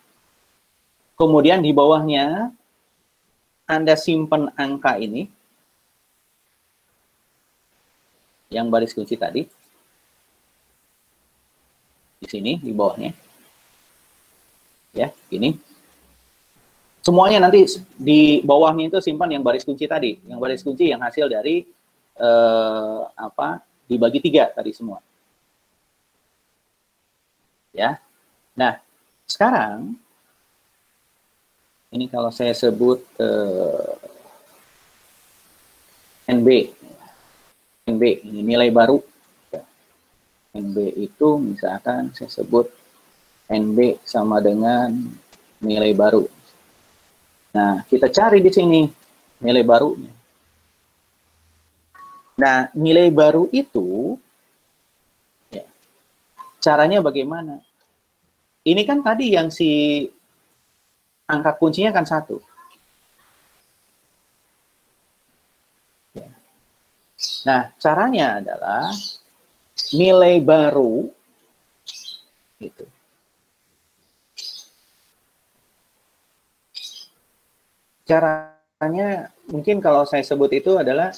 Kemudian di bawahnya Anda simpan angka ini. Yang baris kunci tadi. Di sini, di bawahnya. Ya, ini. Semuanya nanti di bawahnya itu simpan yang baris kunci tadi. Yang baris kunci yang hasil dari dibagi 3 tadi semua. Ya. Nah, sekarang ini kalau saya sebut NB ini nilai baru. NB itu misalkan saya sebut NB sama dengan nilai baru. Nah, kita cari di sini nilai barunya. Nah, nilai baru itu ya, caranya bagaimana? Ini kan tadi yang si angka kuncinya kan 1. Ya. Nah, caranya adalah nilai baru gitu. Caranya mungkin kalau saya sebut itu adalah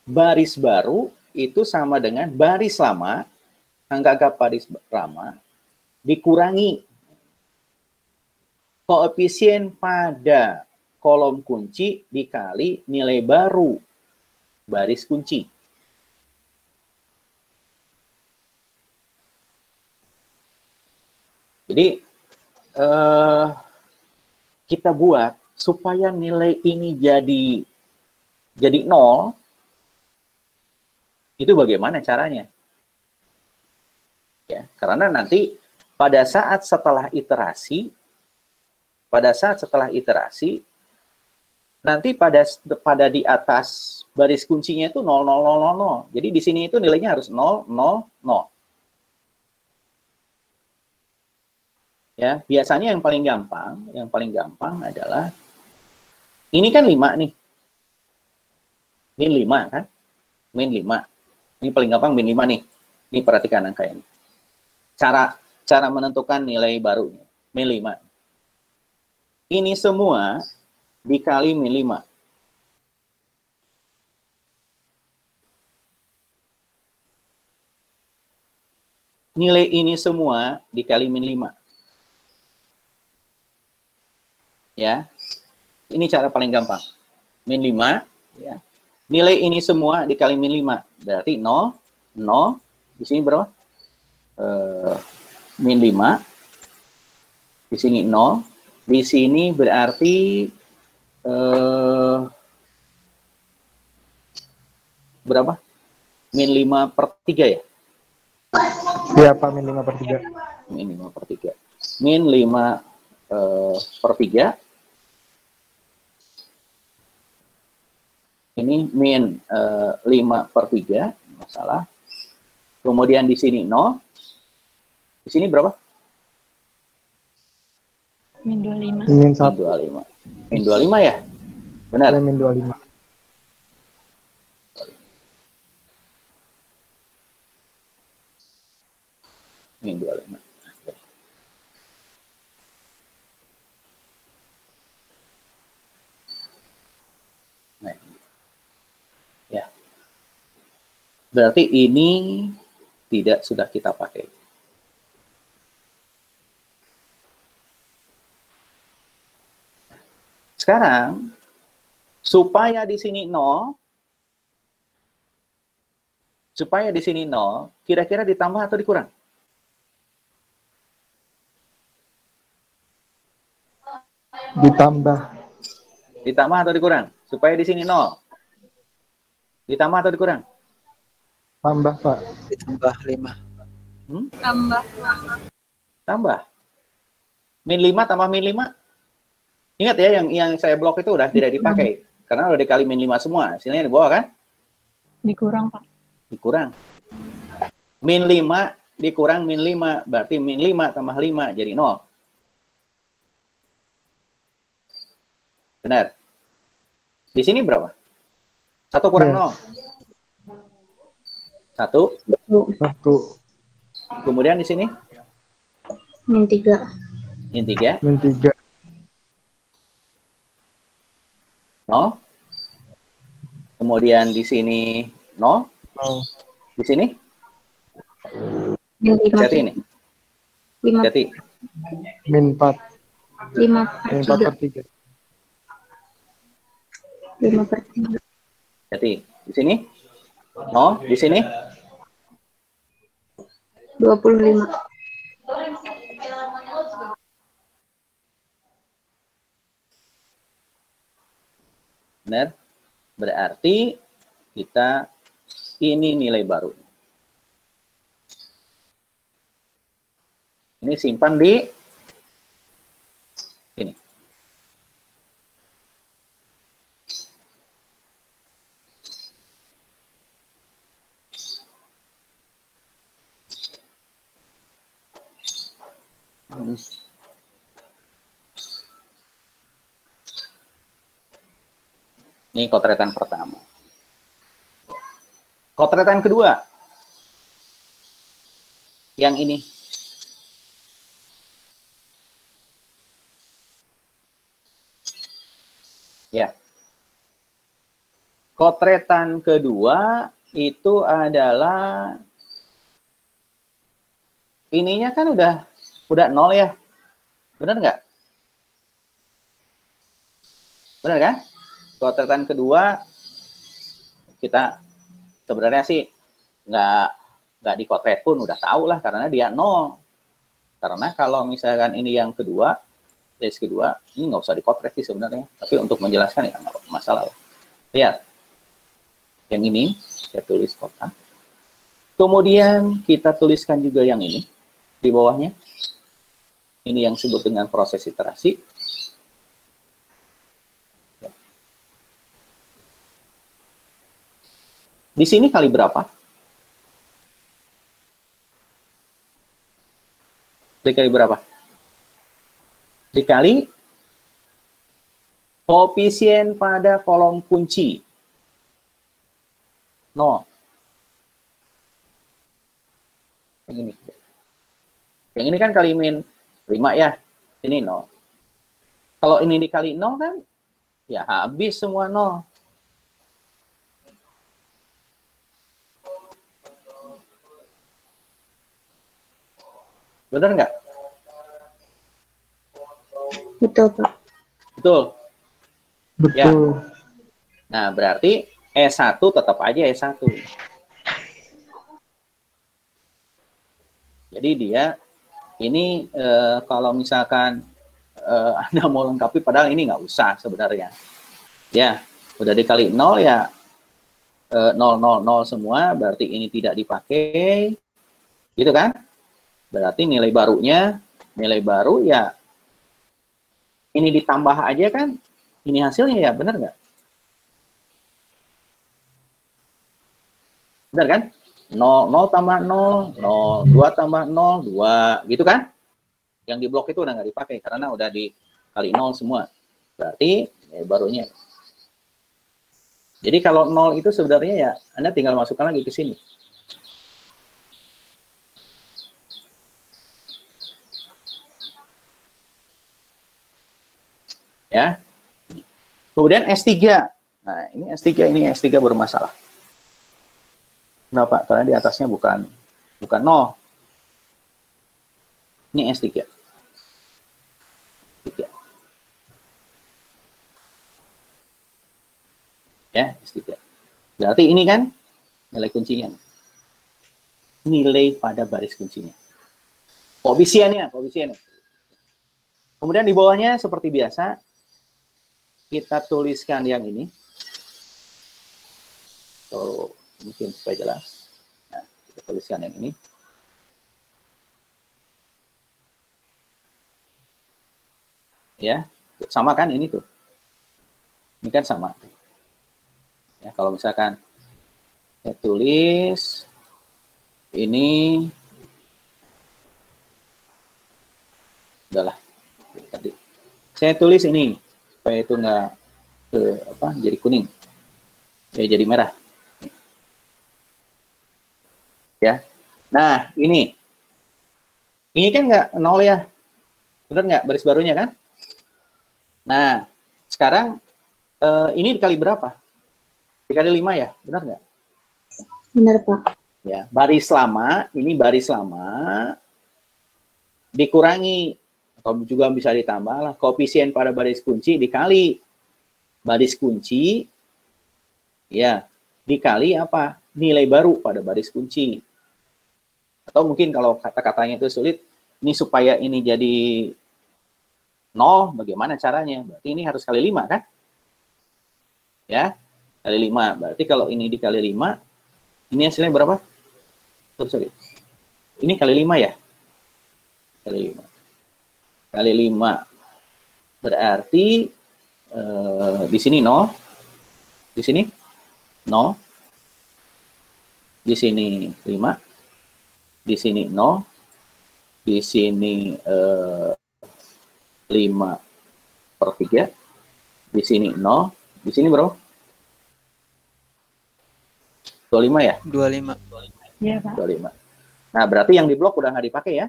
baris baru itu sama dengan baris lama, angka baris lama dikurangi koefisien pada kolom kunci dikali nilai baru baris kunci. Jadi kita buat supaya nilai ini jadi 0, itu bagaimana caranya? Ya, karena nanti pada saat setelah iterasi, nanti pada di atas baris kuncinya itu 0, 0, 0, 0, 0. Jadi di sini itu nilainya harus 0, 0, 0. Ya, biasanya yang paling gampang adalah ini kan 5 nih. Min 5 kan? Min 5. Ini paling gampang min 5 nih. Ini perhatikan angka ini. Cara menentukan nilai barunya. Min 5. Ini semua dikali min 5. Nilai ini semua dikali min 5. Ya. Ini cara paling gampang. Min 5, ya. Nilai ini semua dikali min 5. Berarti 0, 0. Di sini berapa? Min 5. Di sini 0. Di sini berarti berapa? Min 5/3 ya? Iya Pak, min 5/3. Min 5/3. Min 5/3. Ini min 5/3, masalah. Kemudian di sini 0. Di sini berapa? Min 25. Min Min 1. 25. Min 25 ya? Benar. Min 25. Min 25. Nah, ya. Berarti ini tidak sudah kita pakai. Sekarang, supaya di sini 0, kira-kira ditambah atau dikurang? Ditambah. Ditambah atau dikurang? Supaya di sini 0. Ditambah atau dikurang? Tambah Pak. Ditambah 5. Tambah. Min 5 tambah min 5. Ingat ya, yang saya blok itu udah tidak dipakai. Karena udah dikali min 5 semua. Hasilnya di bawah kan? Dikurang, Pak. Dikurang. Min 5 dikurang min 5. Berarti min 5 tambah 5 jadi 0. Benar. Di sini berapa? 1 kurang 0. 1. 1. Kemudian di sini? Min 3. Min 3. Min 3. 0. Kemudian di sini 0. 0. Di sini? Min 5. Jadi ini. 5. Jadi Min 4. 5 Min per 4/3. 5/3. jadi di sini? 0. Di sini? 25. Benar? Berarti kita ini nilai baru. Ini simpan di ini. Ini kotretan pertama. Kotretan kedua. Yang ini. Ya. Kotretan kedua itu adalah ininya kan udah 0 ya. Benar nggak? Benar kan? Kotretan kedua kita sebenarnya sih nggak dikotret pun udah tahu lah karena dia 0. Karena kalau misalkan ini yang kedua, tes kedua, ini nggak usah dikotret sih sebenarnya. Tapi untuk menjelaskan ya nggak masalah. Lihat, yang ini saya tulis kotak. Kemudian kita tuliskan juga yang ini di bawahnya. Ini yang disebut dengan proses iterasi. Di sini kali berapa? Dikali berapa? Dikali koefisien pada kolom kunci. 0. Yang ini. Yang ini kan kali min 5 ya. Ini 0. Kalau ini dikali 0 kan, ya habis semua 0. Benar nggak? Betul, Pak. Betul. Betul. Ya. Nah, berarti S1 tetap aja S1. Jadi dia ini kalau misalkan Anda mau lengkapi, padahal ini nggak usah sebenarnya. Ya, udah dikali 0 ya 0, 0, 0 semua, berarti ini tidak dipakai. Gitu kan? Berarti nilai barunya, nilai baru ya ini ditambah aja kan, ini hasilnya ya, benar nggak? Benar kan? 0, 0 tambah 0, 0, 2 tambah 0, 2, gitu kan? Yang di blok itu udah nggak dipakai, karena udah dikali 0 semua. Berarti nilai barunya. Jadi kalau 0 itu sebenarnya ya, Anda tinggal masukkan lagi ke sini. Ya. Kemudian S3. Nah, ini S3 bermasalah. Kenapa? Karena di atasnya bukan 0. Ini S3. Ya, S3. Berarti ini kan nilai kuncinya. Nilai pada baris kuncinya. Koefisiennya. Kemudian di bawahnya seperti biasa, kita tuliskan yang ini. So, mungkin supaya jelas. Nah, kita tuliskan yang ini. Ya, sama kan ini tuh. Ini kan sama. Ya, kalau misalkan saya tulis ini, udahlah. Tadi saya tulis ini supaya itu nggak jadi kuning, ya jadi merah. Ya, nah ini kan nggak 0 ya, benar nggak baris barunya kan? Nah sekarang ini dikali berapa? Dikali 5 ya, benar nggak? Benar, Pak. Ya, baris lama, ini baris lama dikurangi, atau juga bisa ditambah lah, koefisien pada baris kunci dikali baris kunci, ya, dikali apa? Nilai baru pada baris kunci. Atau mungkin kalau kata-katanya itu sulit, ini supaya ini jadi 0, bagaimana caranya? Berarti ini harus kali 5 kan? Ya, kali 5. Berarti kalau ini dikali 5, ini hasilnya berapa? Sorry. Ini kali 5 ya? Kali 5. Kali 5. Berarti di sini 0. Di sini 0. Di sini 5. Di sini 0. Di sini 5/3. Di sini 0. Di sini berapa? 25 ya? 25. Iya, Pak. 25. Nah, berarti yang di blok udah nggak dipakai ya?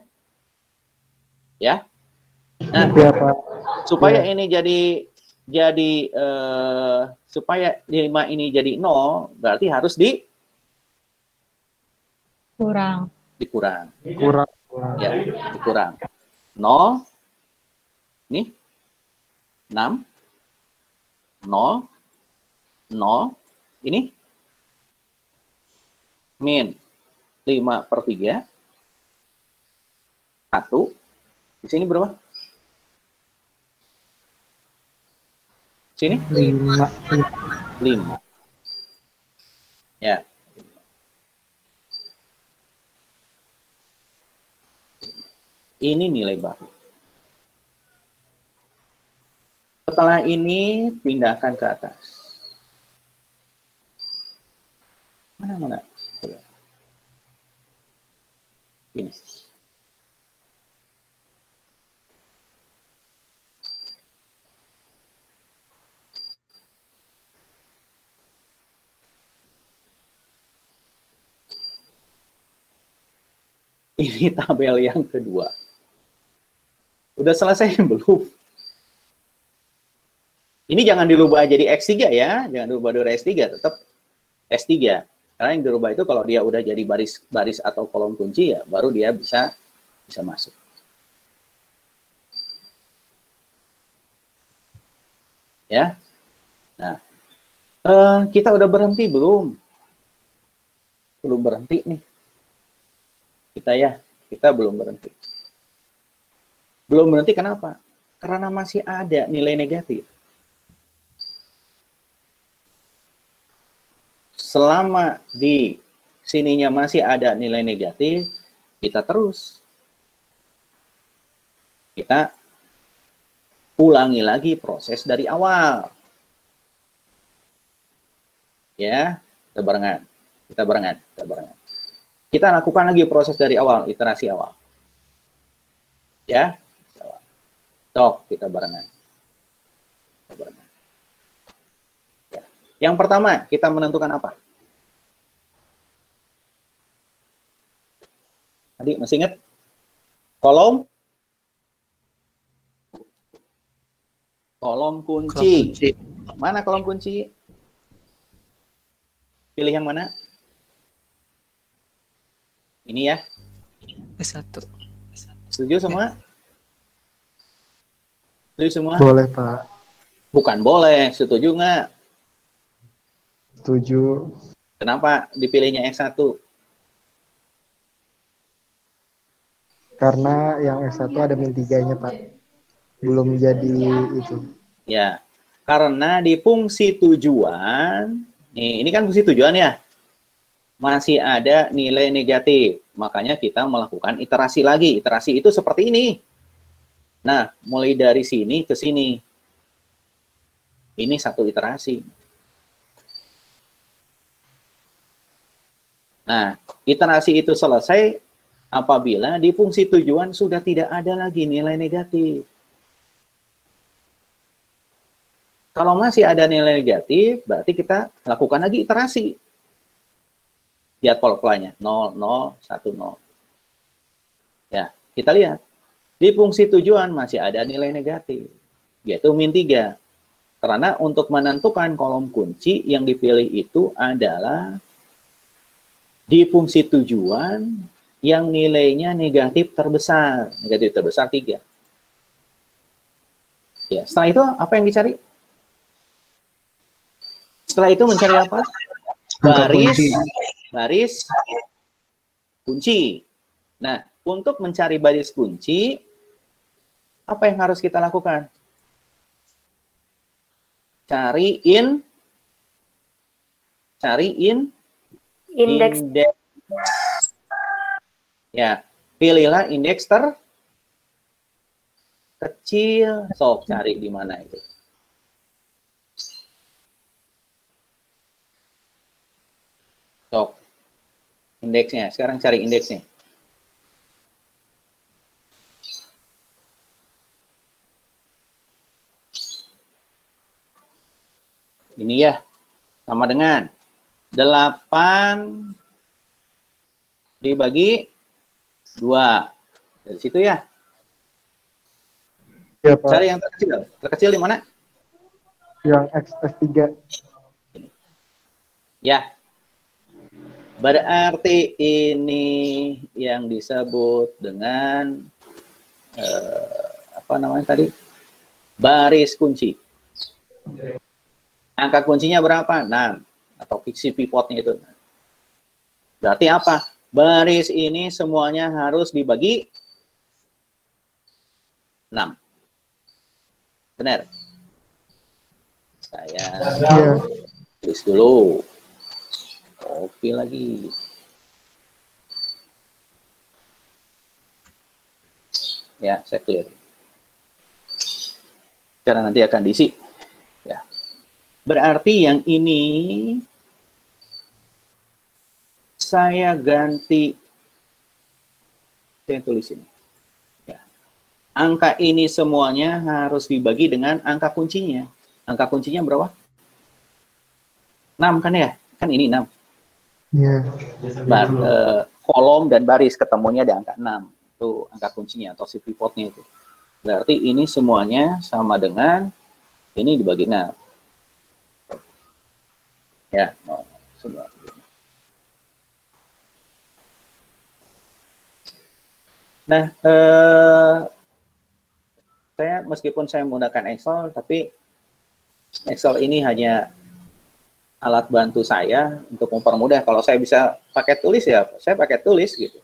Ya? Nah, Iya, Pak. supaya Iya. ini jadi supaya 5 ini jadi 0, berarti harus Kurang. dikurang. Kurang. Ya, dikurang. 0, nih, 6, 0, 0, ini, min 5/3, 1, di sini berapa? Sini? 5. 5. Ya. Ini nilai baru. Setelah ini, pindahkan ke atas. Mana? Ini. Ini tabel yang kedua. Udah selesai belum? Ini jangan dirubah jadi X3 ya, jangan dirubah dari S3, tetap S3. Karena yang dirubah itu kalau dia udah jadi baris atau kolom kunci ya, baru dia bisa masuk. Ya. Nah, kita udah berhenti belum? Belum berhenti nih. Kita belum berhenti. Belum berhenti kenapa? Karena masih ada nilai negatif. Selama di sininya masih ada nilai negatif, kita terus. Kita ulangi lagi proses dari awal. Ya, kita barengan. Kita lakukan lagi proses dari awal, iterasi awal. Ya, Tok, kita barengan. Ya. Yang pertama, kita menentukan apa? Tadi masih ingat? Kolom kunci. Mana kolom kunci? Pilih yang mana? Ini ya. S1. Setuju semua? Setuju semua? Boleh, Pak. Bukan boleh, setuju nggak? Setuju. Kenapa dipilihnya S1? Karena yang S1 ada min 3-nya, Pak. Belum jadi itu. Ya, karena di fungsi tujuan, ini kan fungsi tujuan ya, masih ada nilai negatif. Makanya kita melakukan iterasi lagi. Iterasi itu seperti ini. Nah, mulai dari sini ke sini. Ini satu iterasi. Nah, iterasi itu selesai apabila di fungsi tujuan sudah tidak ada lagi nilai negatif. Kalau masih ada nilai negatif, berarti kita lakukan lagi iterasi. Lihat pola-polanya, 0, 0, 1, 0. Ya, kita lihat. Di fungsi tujuan masih ada nilai negatif, yaitu min 3. Karena untuk menentukan kolom kunci yang dipilih itu adalah di fungsi tujuan yang nilainya negatif terbesar. Negatif terbesar 3. Ya, setelah itu apa yang dicari? Setelah itu mencari apa? Baris kunci. Nah, untuk mencari baris kunci, apa yang harus kita lakukan? Cari indeks. Ya, pilihlah indeks terkecil. Sok cari di mana itu. Sok. Indeksnya. Sekarang cari indeksnya. Ini ya, sama dengan 8 dibagi 2. Dari situ ya. Iya, Pak. Cari yang terkecil. Terkecil di mana? Yang X3. Ya. Berarti ini yang disebut dengan apa namanya tadi? Baris kunci. Angka kuncinya berapa? 6. Atau fiksi pivotnya itu. Berarti apa? Baris ini semuanya harus dibagi 6. Benar? Saya tulis dulu. Copy lagi. Ya, saya clear. Karena nanti akan diisi. Ya. Berarti yang ini saya ganti. Saya tulis ini. Ya. Angka ini semuanya harus dibagi dengan angka kuncinya. Angka kuncinya berapa? 6 kan ya? Kan ini 6. Iya. Kolom dan baris ketemunya di angka 6. Itu angka kuncinya atau si pivotnya itu. Berarti ini semuanya sama dengan ini dibagi 6. Ya, semua. Nah, saya meskipun saya menggunakan Excel, tapi Excel ini hanya alat bantu saya untuk mempermudah. Kalau saya bisa pakai tulis ya, saya pakai tulis gitu.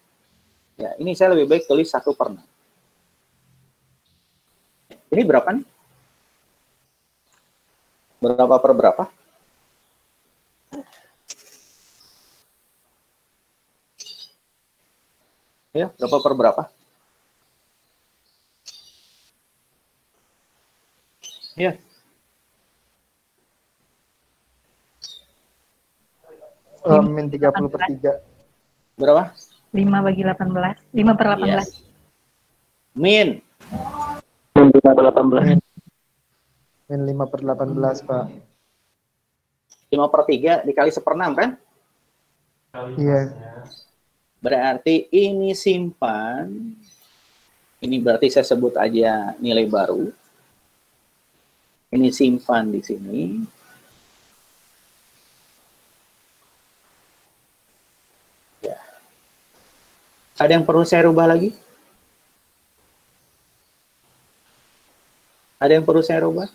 Ya, ini saya lebih baik tulis 1/6. Ini berapa nih? Berapa per berapa? Ya, berapa per berapa? Ya. Min 30/3. Berapa? 5 bagi 18. 5 per 18. Yes. Min. Min 5/18, Pak. 5/3 dikali 1/6 kan? Iya. Berarti ini simpan. Ini berarti saya sebut aja nilai baru. Ini simpan di sini. Ya. Ada yang perlu saya rubah lagi? Ada yang perlu saya rubah?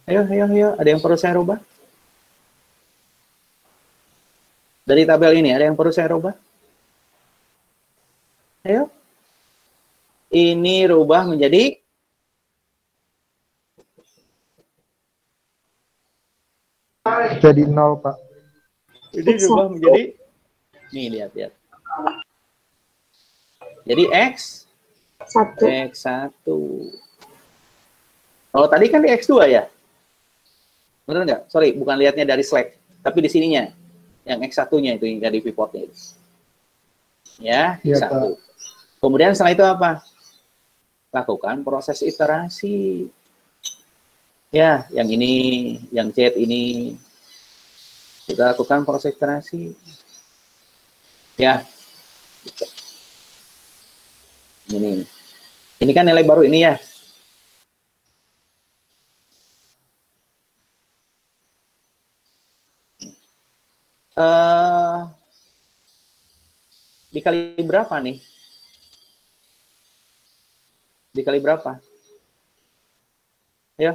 Ayo. Ada yang perlu saya rubah? Dari tabel ini, ada yang perlu saya rubah? Ayo. Ini rubah menjadi Jadi 0, Pak. ini rubah menjadi nih lihat. Jadi X1. Kalau tadi kan di X2 ya? Benar nggak? Sorry, bukan lihatnya dari Slack, tapi di sininya. Yang X1-nya itu yang dari pivotnya itu. Ya, Iya, X1. Pak. Kemudian setelah itu apa? Lakukan proses iterasi. Ya, yang ini, yang Z ini. Kita lakukan proses iterasi. Ya. Ini kan nilai baru ini ya. Dikali berapa nih? Dikali berapa? Ya,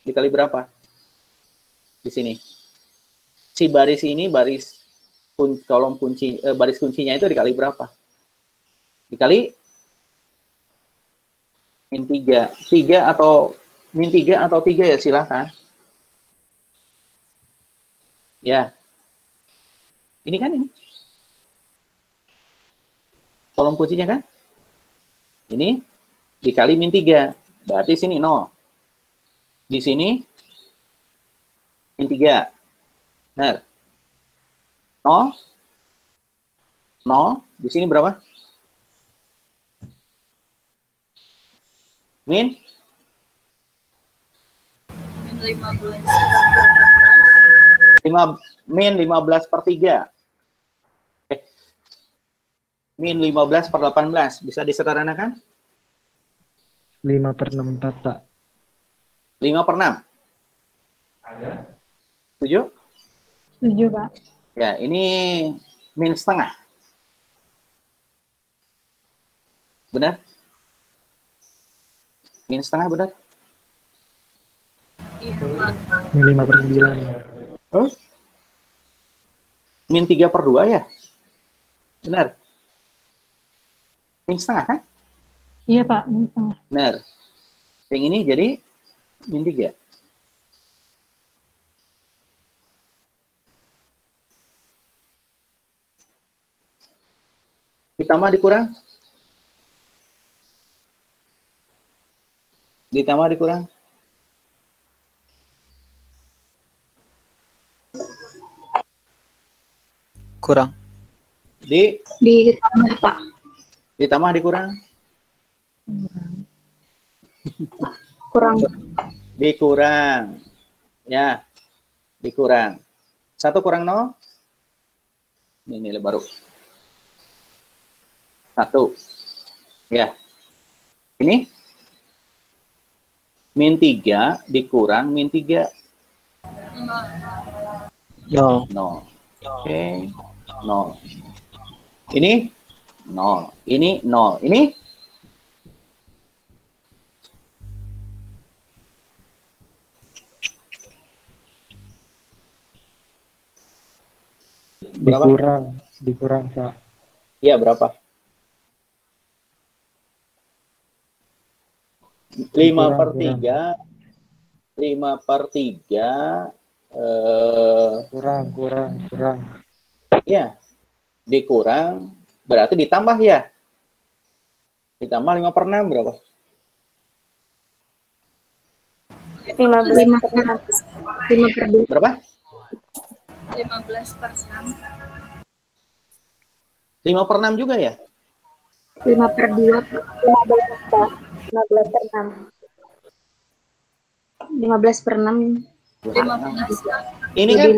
dikali berapa? Di sini. Si baris ini baris kolom kunci, baris kuncinya itu dikali berapa? Dikali min 3. 3 atau min 3 atau 3 ya silakan. Ya. Ini kan ini. Kolom kuncinya kan? Ini dikali min 3. Berarti sini 0. Di sini min 3. Benar. 0. 0. Di sini berapa? Min Min 15 per 3. Min 15 per 18. Bisa disederhanakan? 5 per 6, Pak. 5 per 6. Setuju? Setuju, Pak. Ya, ini min setengah. Benar? Min setengah benar? Ini 5 per 9. Oh? Min 3 per 2 ya? Benar? Min setengah kan? Iya, Pak. Ini setengah. Benar. Yang ini jadi min 3. Ditambah dikurang? Ditambah dikurang? Kurang. Ditambah, Pak. Ditambah dikurang? Kurang. Dikurang. Ya. Dikurang. 1 kurang 0? Ini nilai baru. 1. Ya. Ini? Min 3 dikurang min 3. 0. 0. Oke. 0. Ini? 0. Ini 0. Ini? Berapa? Dikurang, Pak. Iya, berapa? 5 per 3. 5 per 3. Kurang. Ya. Dikurang. Berarti ditambah ya. Ditambah 5 per 6 berapa? 5 per 2. Berapa? 15 per 6. 5 per 6 juga ya? 5 per 2. 15 per 6. 15 per 6. 15. Ini kan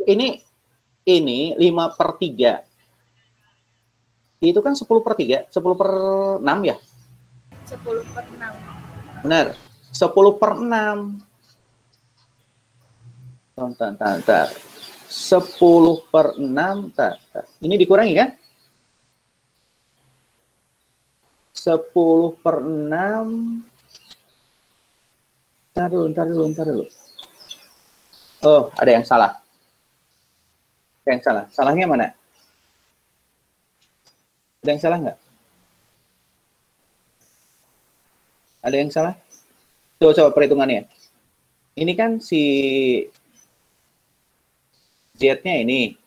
ini 5 per 3. Itu kan 10 per 3, 10 per 6 ya? 10 per 6. Benar. 10 per 6. Bentar. 10 per 6. Ini dikurangi kan? 10 per 6. Ntar dulu. Oh, ada yang salah. Ada yang salah. Salahnya mana? Ada yang salah nggak? Ada yang salah? Coba perhitungannya. Ini kan si Z-nya ini.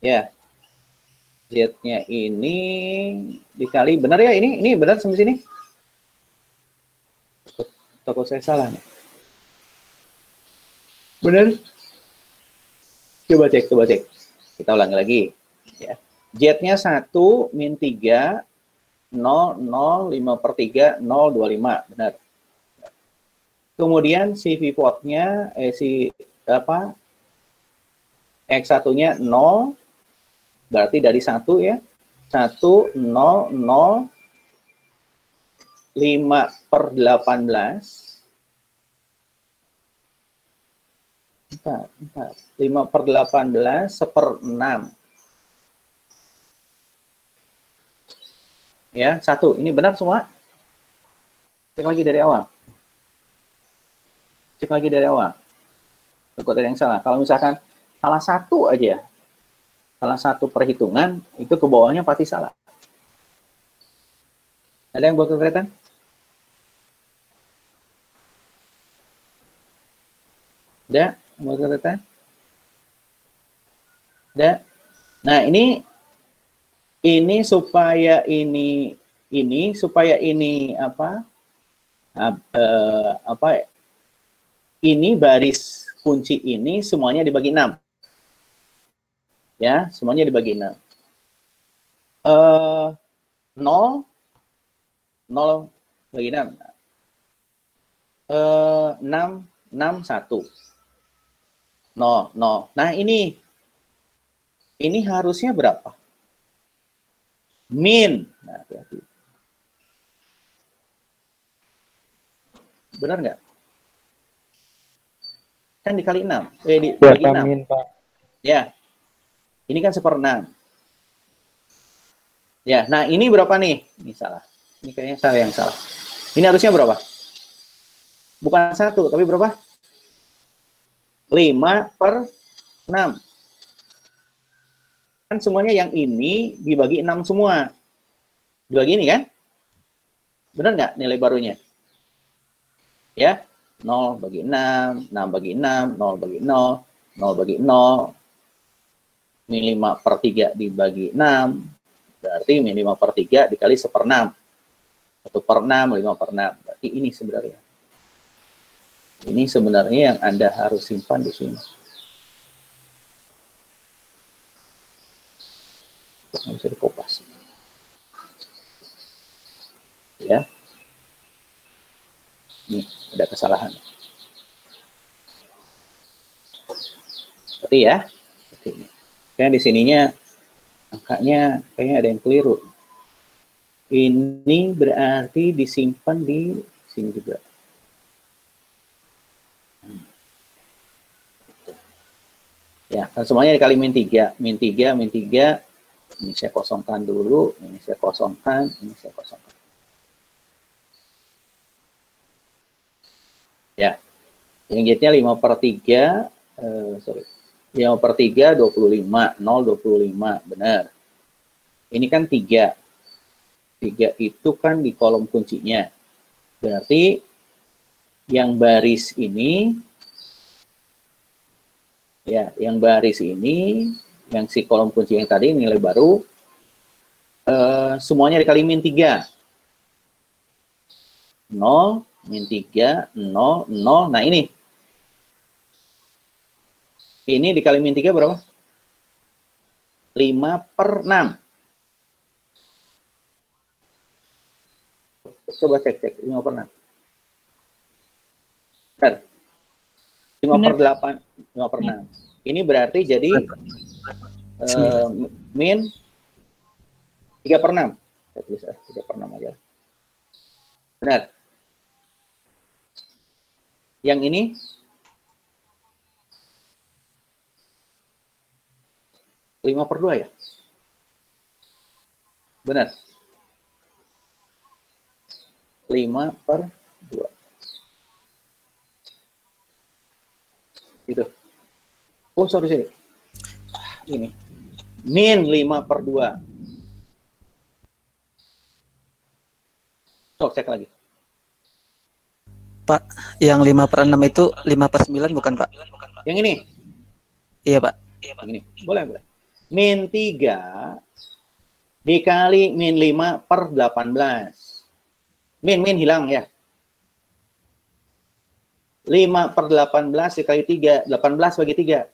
Ya. Z-nya ini dikali, benar ya ini? Ini benar sampai sini? Toko saya salah nih. Benar? Coba cek. Kita ulangi lagi. Ya. Z-nya 1, min 3, 0, 0, 5 per 3, 0, 25. Benar. Kemudian si pivotnya, X1-nya 0, berarti dari 1 ya. 1, 0, 0, 5 per 18. 5 per 18 1/6. Ya, 1. Ini benar semua? Cek lagi dari awal. Takut ada yang salah. Kalau misalkan salah satu aja, salah satu perhitungan, itu ke bawahnya pasti salah. Ada yang buat kelihatan? Ada? Buat kelihatan? Ada? Nah, ini supaya ini ini baris kunci ini semuanya dibagi 6. Ya, semuanya dibagi 6. 0 bagi 6. 6, 6, 1. 0, 0. Nah, ini harusnya berapa? Min. Nah, hati-hati. Benar nggak? Kan dikali 6. Dibagi 6. Min, Pak. Ya. Ini kan 1/6. Ya, nah ini berapa nih? Ini salah. Ini kayaknya saya yang salah. Ini harusnya berapa? Bukan 1, tapi berapa? 5/6. Kan semuanya yang ini dibagi 6 semua. Dibagi ini kan? Benar nggak nilai barunya? Ya, 0 bagi 6, 6 bagi 6, 0 bagi 0, 0 bagi 0. Min 5/3 dibagi 6. Berarti min 5/3 dikali 1/6. 1/6, 5/6. Berarti ini sebenarnya. Ini sebenarnya yang Anda harus simpan di sini. Nggak bisa dikopas. Ya. Ini ada kesalahan. Seperti ya. Seperti ini. Kayak di sininya angkanya kayaknya ada yang keliru. Ini berarti disimpan di sini juga. Ya, kan semuanya dikali min 3. Min 3, min 3. Ini saya kosongkan dulu. Ini saya kosongkan. Ini saya kosongkan. Ya. Yang jadinya 5/3. 5/3, 25. 0, 25. Benar. Ini kan 3. 3 itu kan di kolom kuncinya. Berarti yang baris ini, ya, yang baris ini, yang si kolom kunci yang tadi nilai baru, semuanya dikali min 3. 0, min 3, 0, 0. Nah ini. Ini dikali min 3 berapa? 5/6. Coba cek 5/6. Benar. 5/8, 5/6. Ini berarti jadi min 3/6. Saya tulis 3/6 aja. Benar. Yang ini lima per 2 ya? Benar. 5/2. Itu. Oh, sorry. Ini. Min 5/2. Cek lagi. Pak, yang 5/6 itu 5/9 bukan, Pak? Yang ini? Iya, Pak. Yang ini. Boleh. Min 3 dikali min 5/18. Min hilang ya. 5/18 dikali 3. 18 bagi 3.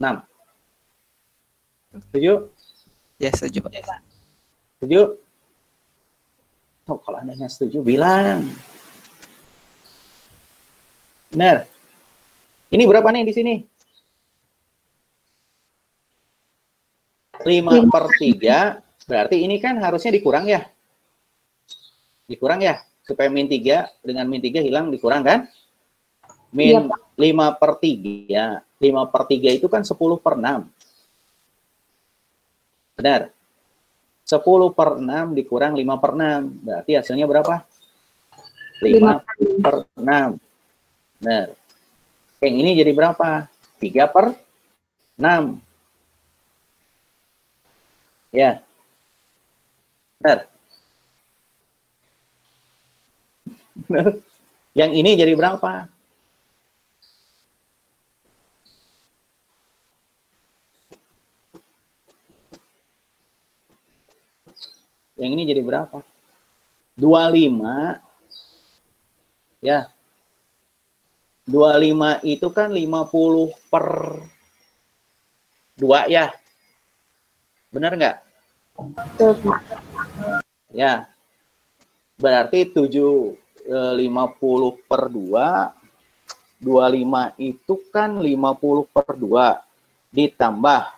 6. Setuju? Ya, setuju, Pak. Setuju? Oh, kalau Anda nggak setuju, bilang. Benar. Ini berapa nih di sini? 5/3. Berarti ini kan harusnya dikurang ya? Dikurang ya? Supaya min 3 dengan min 3 hilang, dikurang kan? Min 5/3. 5/3 itu kan 10/6. Benar. 10/6 dikurang 5/6. Berarti hasilnya berapa? 5/6. Benar. Yang ini jadi berapa? 3/6. Ya. Benar. Yang ini jadi berapa? Yang ini jadi berapa? 25. Ya. 25 itu kan 50/2 ya. Benar nggak? Betul, Pak. Ya. Berarti 750 per 2, 25 itu kan 50 per 2 ditambah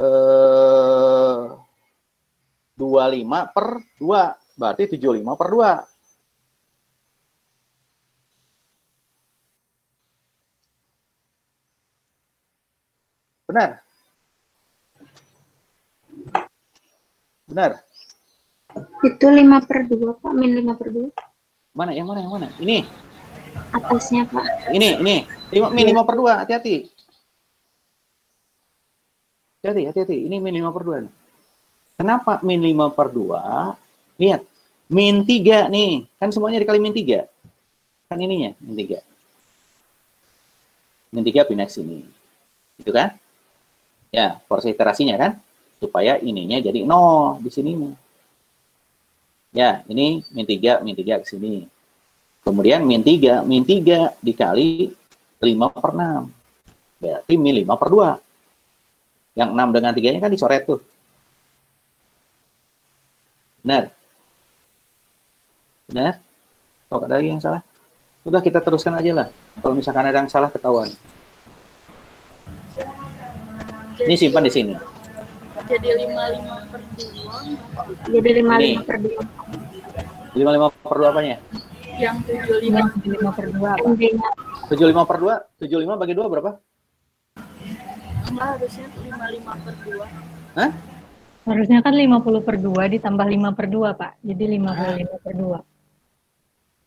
25 per 2, berarti 75 per 2. Benar? Benar? Itu 5 per 2, Pak. Min 5 per 2. Mana? Yang mana? Yang mana? Ini? Atasnya, Pak. Min 5 per 2, hati-hati. Hati-hati. Ini min 5 per 2. Kenapa min 5 per 2? Lihat, min 3 nih. Kan semuanya dikali min 3. Kan ininya, min 3. Min 3 pindah ke sini. Gitu kan? Ya, porsi iterasinya kan? Supaya ininya jadi 0 di sininya. Ya, ini min 3 ke sini. Kemudian min 3 dikali 5 per 6. Berarti min 5 per 2. Yang 6 dengan 3-nya kan dicoret tuh. Benar? Benar? Kalau ada lagi yang salah? Udah kita teruskan aja lah. Kalau misalkan ada yang salah ketahuan. Ini simpan di sini. Jadi 55 per 2. Jadi 55 per 2. 55 per 2 apanya? Yang 75. 75 per 2, Pak. MD-nya 75 per 2, 75 bagi 2 berapa? Enggak, harusnya 55 per 2. Hah? Harusnya kan 50 per 2 ditambah 5 per 2, Pak. Jadi 55 per 2.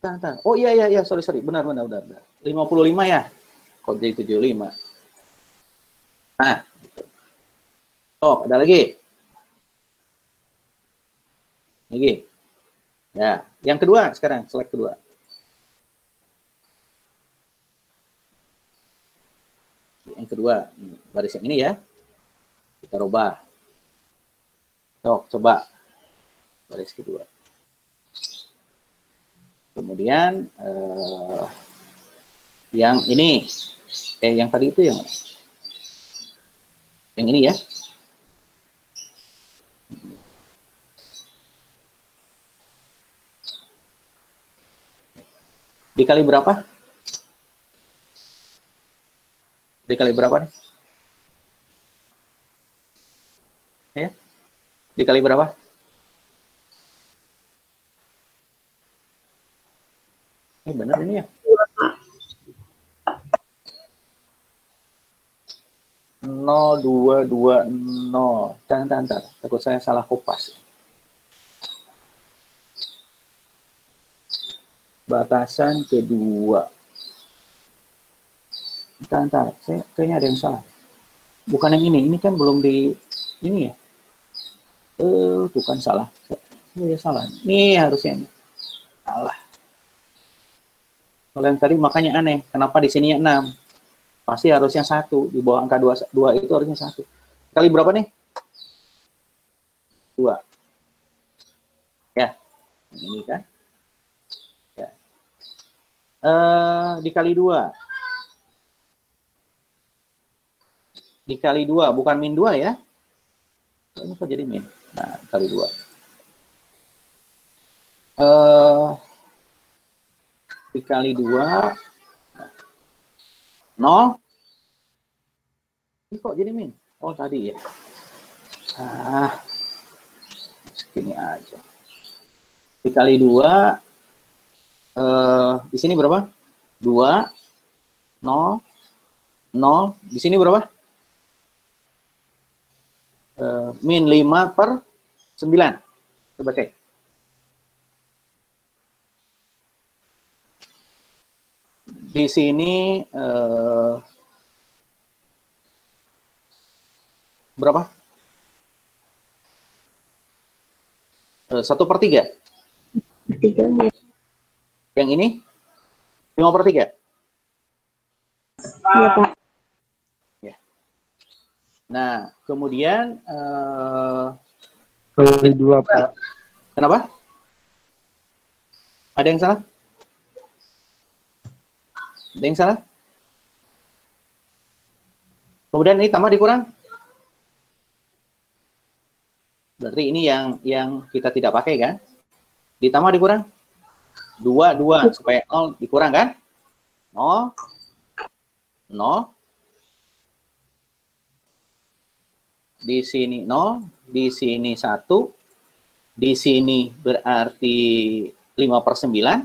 Tahan. Oh iya, sorry. Benar. 55 ya? Kok jadi 75? Nah. Oh, ada lagi? Ya, yang kedua sekarang, select kedua. Yang kedua, baris yang ini ya. Kita rubah. Coba. Baris kedua. Kemudian, yang ini. Yang tadi itu yang mana? Yang ini ya. Dikali berapa? Dikali berapa nih? Ya? Dikali berapa? Ini benar ini ya? 0220. Tahan. Takut saya salah kopas. Batasan kedua. Tahan. Saya kayaknya ada yang salah. Bukan yang ini kan belum di ini ya. Bukan salah. Ya salah. Ini harusnya ini. Salah. Kalau yang tadi makanya aneh. Kenapa di sininya 6? Pasti harusnya 1. Di bawah angka 2 itu harusnya 1. Kali berapa nih? 2. Ya. Ini kan. Ya. Dikali 2. Dikali 2. Bukan min 2 ya. Ini kok jadi min? Nah, kali 2. Dikali 2. 0. Ini kok jadi min? Oh, tadi ya. Segini aja. Dikali 2. Di sini berapa? 2. 0. 0. Di sini berapa? Min 5 per 9. Coba cek. Di sini berapa? 1/3. 3 ya. Yang ini 5/3. Iya, Pak. Ya. Nah, kemudian Kali 2, Pak. kenapa? Ada yang salah? Ada yang salah? Kemudian ini tambah dikurang? Berarti ini yang kita tidak pakai kan? Ditambah dikurang? 2 supaya 0 dikurang kan? 0 0 di sini 0, di sini 1, di sini berarti 5/9,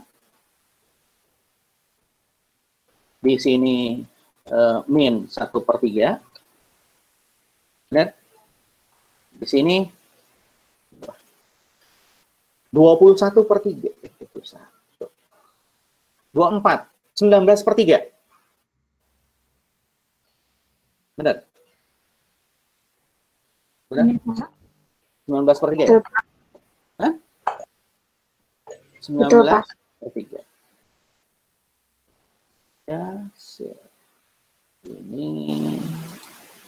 di sini min 1/3, benar? Di sini 21/3, 24, 19/3, benar? Benar? Ini, Pak. 19/3 Betul, ya? Pak. Hah? Betul, Pak. 19/3. Ya, ini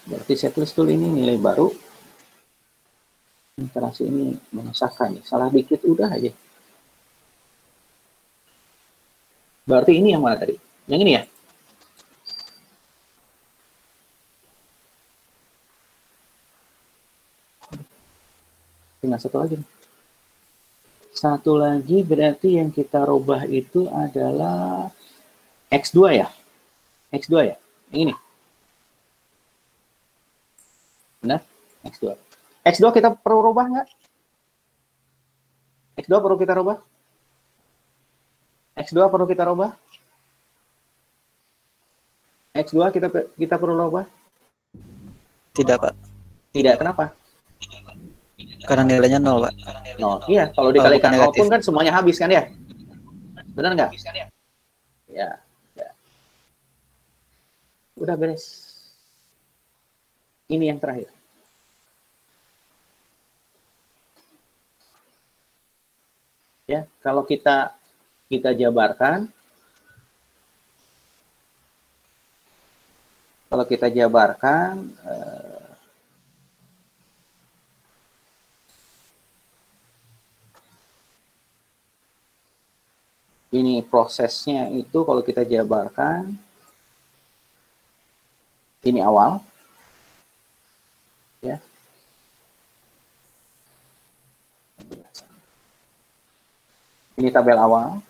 berarti saya tulis dulu ini nilai baru. Interaksi ini mengesahkan. Salah dikit udah aja. Berarti ini yang mana tadi? Yang ini ya? Tinggal satu lagi. Satu lagi berarti yang kita rubah itu adalah X2 ya? X2 ya? Yang ini? Benar? X2. X2 kita perlu rubah nggak? X2 perlu kita rubah? X2 perlu kita rubah? X2 kita perlu rubah? Tidak, Pak. Tidak, kenapa? Karena nilainya 0, Pak. No, iya, kalau dikalikan bukan 0 pun negatif. kan semuanya habis kan ya? Benar nggak? Ya, ya. Udah beres. Ini yang terakhir. Ya, kalau kita jabarkan, ini prosesnya itu kalau kita jabarkan, ini awal, ya. Ini tabel awal.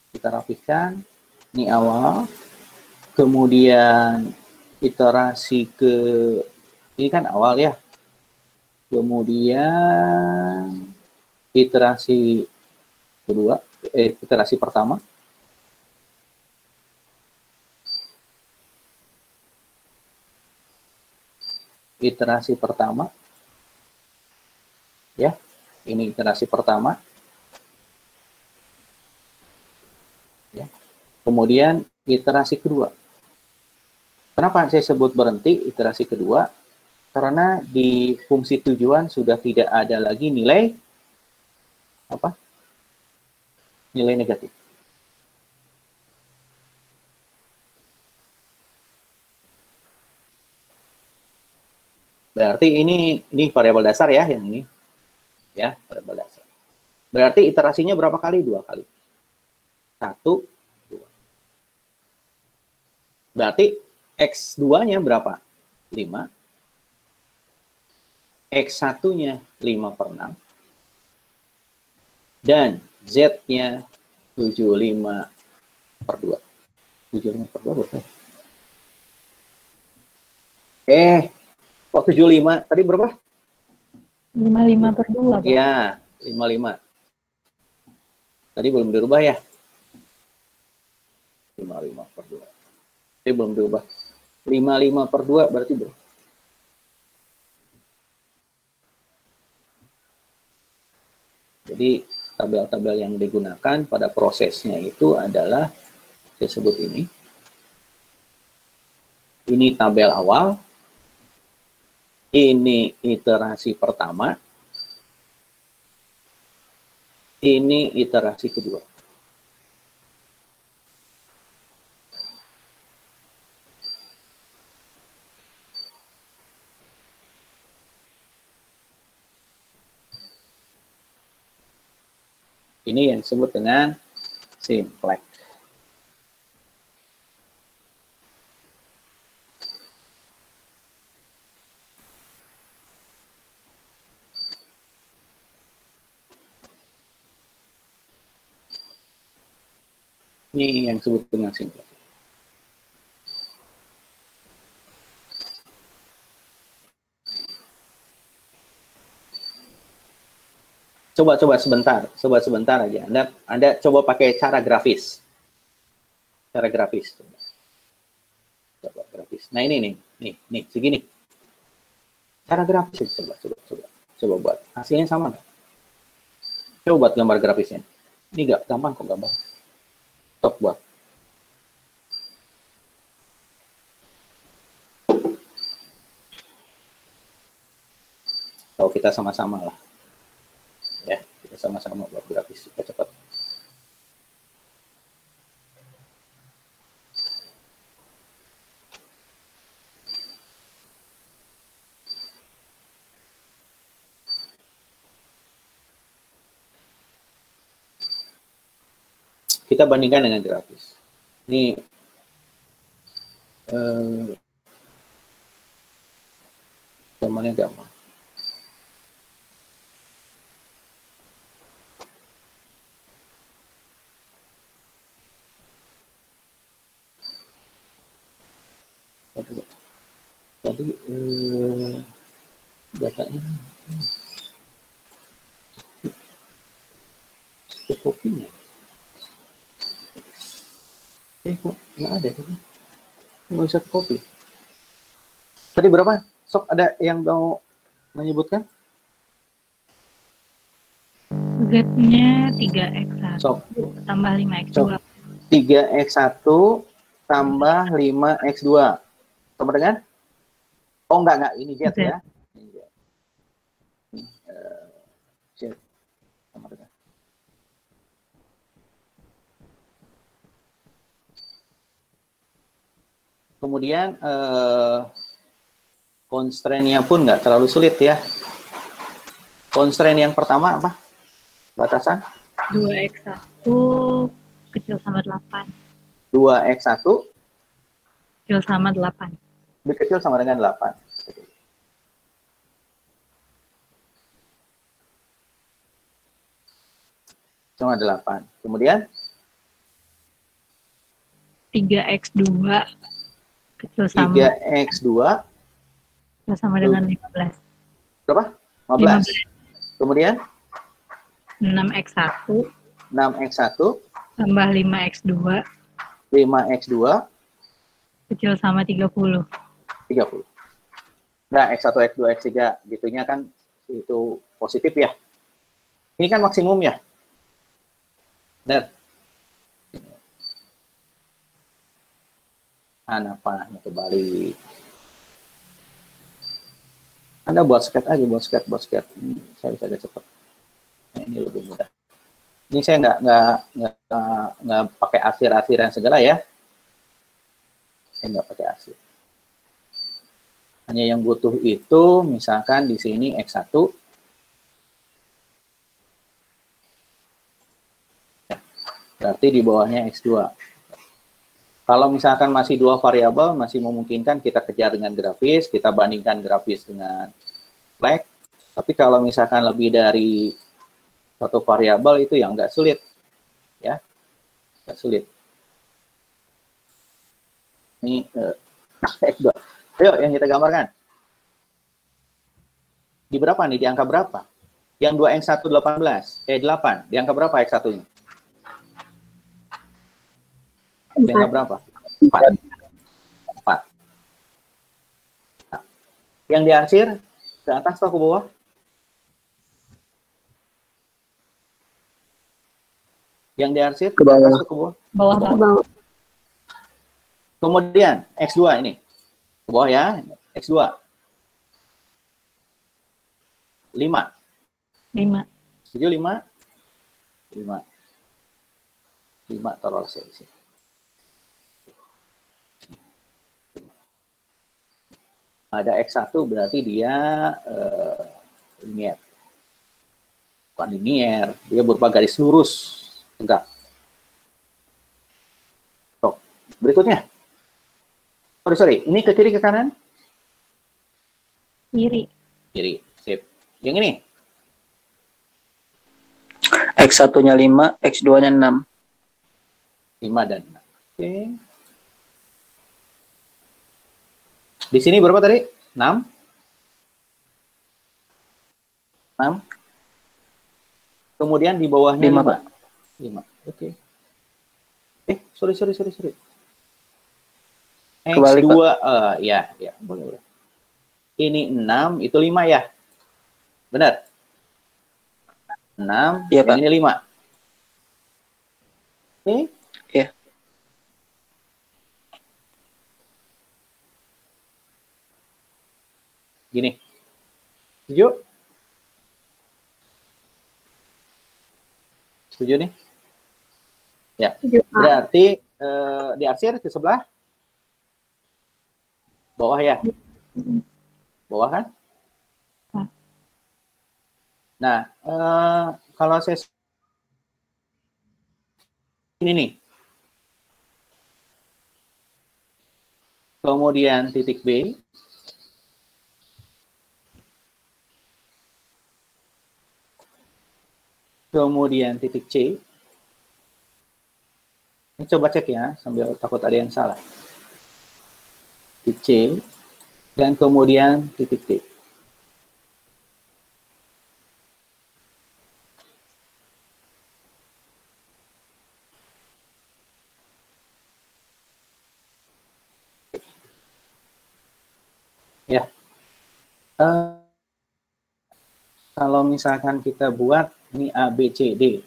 Kita rapihkan. Ini awal. Kemudian iterasi ke, ini kan awal ya. Kemudian iterasi kedua, iterasi pertama. Iterasi pertama. Ya, ini iterasi pertama. Ya. Kemudian iterasi kedua. Kenapa saya sebut berhenti iterasi kedua? Karena di fungsi tujuan sudah tidak ada lagi nilai apa? Nilai negatif. Berarti ini variabel dasar ya yang ini. Ya, variabel dasar. Berarti iterasinya berapa kali? 2 kali. 1, 2. Berarti X2-nya berapa? 5. X1-nya 5/6. Dan Z-nya 75/2. 75/2 berapa? Kok 75? Tadi berapa? 55/2, Pak. Ya, 55. Tadi belum dirubah ya? 55/2. Tadi belum dirubah. 55/2 berarti berapa? Jadi tabel-tabel yang digunakan pada prosesnya itu adalah, saya sebut ini. Ini tabel awal. Ini iterasi pertama. Ini iterasi kedua. Ini yang disebut dengan simplex. Ini yang disebut dengan simulasi. Coba sebentar aja. Anda coba pakai cara grafis. Cara grafis. Coba grafis. Nah ini nih segini. Cara grafis coba buat. Hasilnya sama nggak? Coba buat gambar grafisnya. Ini nggak gampang kok gambar. Stop buat. Kalau kita sama-sama lah. Ya, kita sama-sama buat grafis supaya cepat. Kita bandingkan dengan grafis. Ini gambarnya gampang. Tadi datanya kopinya. Kok nggak ada kan? Nggak bisa copy. Tadi berapa? Sok ada yang mau menyebutkan? Z-nya 3x1 Sok. tambah 5x2. Sok. 3x1 tambah 5x2. Sama dengan? Oh enggak, ini Z Z. ya. Ini Z. Z. Sama dengan. Kemudian constraint-nya pun nggak terlalu sulit ya. Constraint yang pertama apa? Batasan? 2x1 kecil sama 8. 2x1 Kecil sama 8. lebih kecil sama dengan 8. Sama 8. Kemudian 3x2 kecil sama 3x2 kecil sama dengan 15. berapa? 15. Kemudian 6x1 6x1 tambah 5x2 5x2 kecil sama 30. 30. Nah, x1, x2, x3 gitunya kan itu positif ya. Ini kan maksimum ya. Benar. Panahnya kebalik. Anda buat sketch aja, buat sketch. Saya bisa agak cepat. Nah, ini lebih mudah. Ini saya nggak pakai arsir-arsiran segala ya. Saya nggak pakai arsir. Hanya yang butuh itu, misalkan di sini X1. Berarti di bawahnya X2. Kalau misalkan masih dua variabel, masih memungkinkan kita kejar dengan grafis, kita bandingkan grafis dengan flag. Tapi kalau misalkan lebih dari satu variabel itu yang nggak sulit. Ya, nggak sulit. Ini X2. Ayo, yang kita gambarkan. Di berapa nih? Di angka berapa? Yang 2X1 18. 8. Di angka berapa X1-nya? Di angka berapa? 4. 4. Nah, yang diarsir ke atas atau ke bawah? Yang diarsir ke bawah atau ke bawah? Bawah. Kemudian X2 ini. Ke bawah ya, X2. 5. 5. Setuju 5? 5. 5 taruh sini. Ada X1 berarti dia linier. Bukan linier, dia berupa garis lurus. Enggak. Tuh. Berikutnya. Sorry. Ini ke kiri ke kanan? Kiri. Kiri. Sip. Yang ini? X1-nya 5, X2-nya 6. 5 dan 6. Oke. Di sini berapa tadi? 6? 6. Kemudian di bawahnya 5, 5. Pak. 5. Oke. Sorry. Kebalik, X2, ya, boleh. Ini 6, itu 5 ya? Benar? 6, Iya, dan Pak. ini 5. Oke. Iya. Gini. Setuju? Setuju nih? Ya. Setuju, Pak. Berarti diarsir ke sebelah bawah ya? Bawah kan? Nah, kalau saya ini nih. Kemudian titik B. Kemudian titik C. Ini coba cek ya, sambil takut ada yang salah. Titik C. Dan kemudian titik D. Ya. Kalau misalkan kita buat ini A, B, C, D.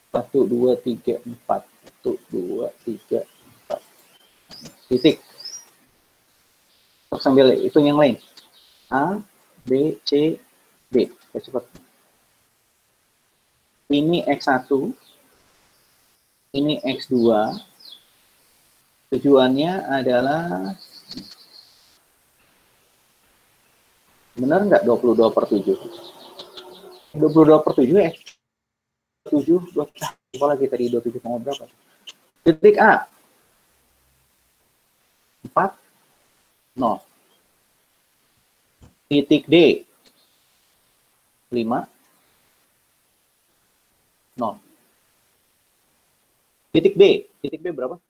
Satu, dua, tiga, empat. 1, 2, 3, 4. Titik. Sambil itu yang lain. A, B, C, D. Cepat. Ini X1. Ini X2. Tujuannya adalah, benar nggak 22/7? 22/7 ya? 7, apa lagi tadi 27, berapa? Titik A. 4, 0. Titik D. 5, 0. Titik B. Titik B berapa?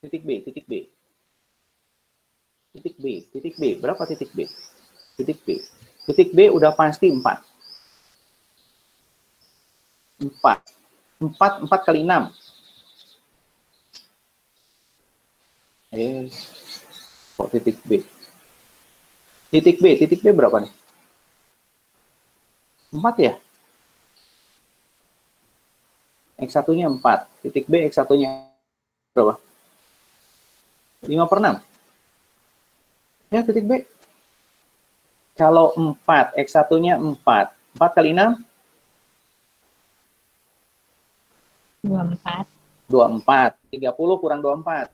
Titik B. Titik B. Titik B. Titik B. Berapa titik B? Titik B. Titik B udah pasti 4. 4 kali 6. Kok titik B? Titik B berapa nih? 4 ya? X1-nya 4. Titik B X1-nya berapa? 5/6. Ya, titik B. Kalau 4, X1-nya 4. 4 kali 6? 24. 24. 30 kurang 24.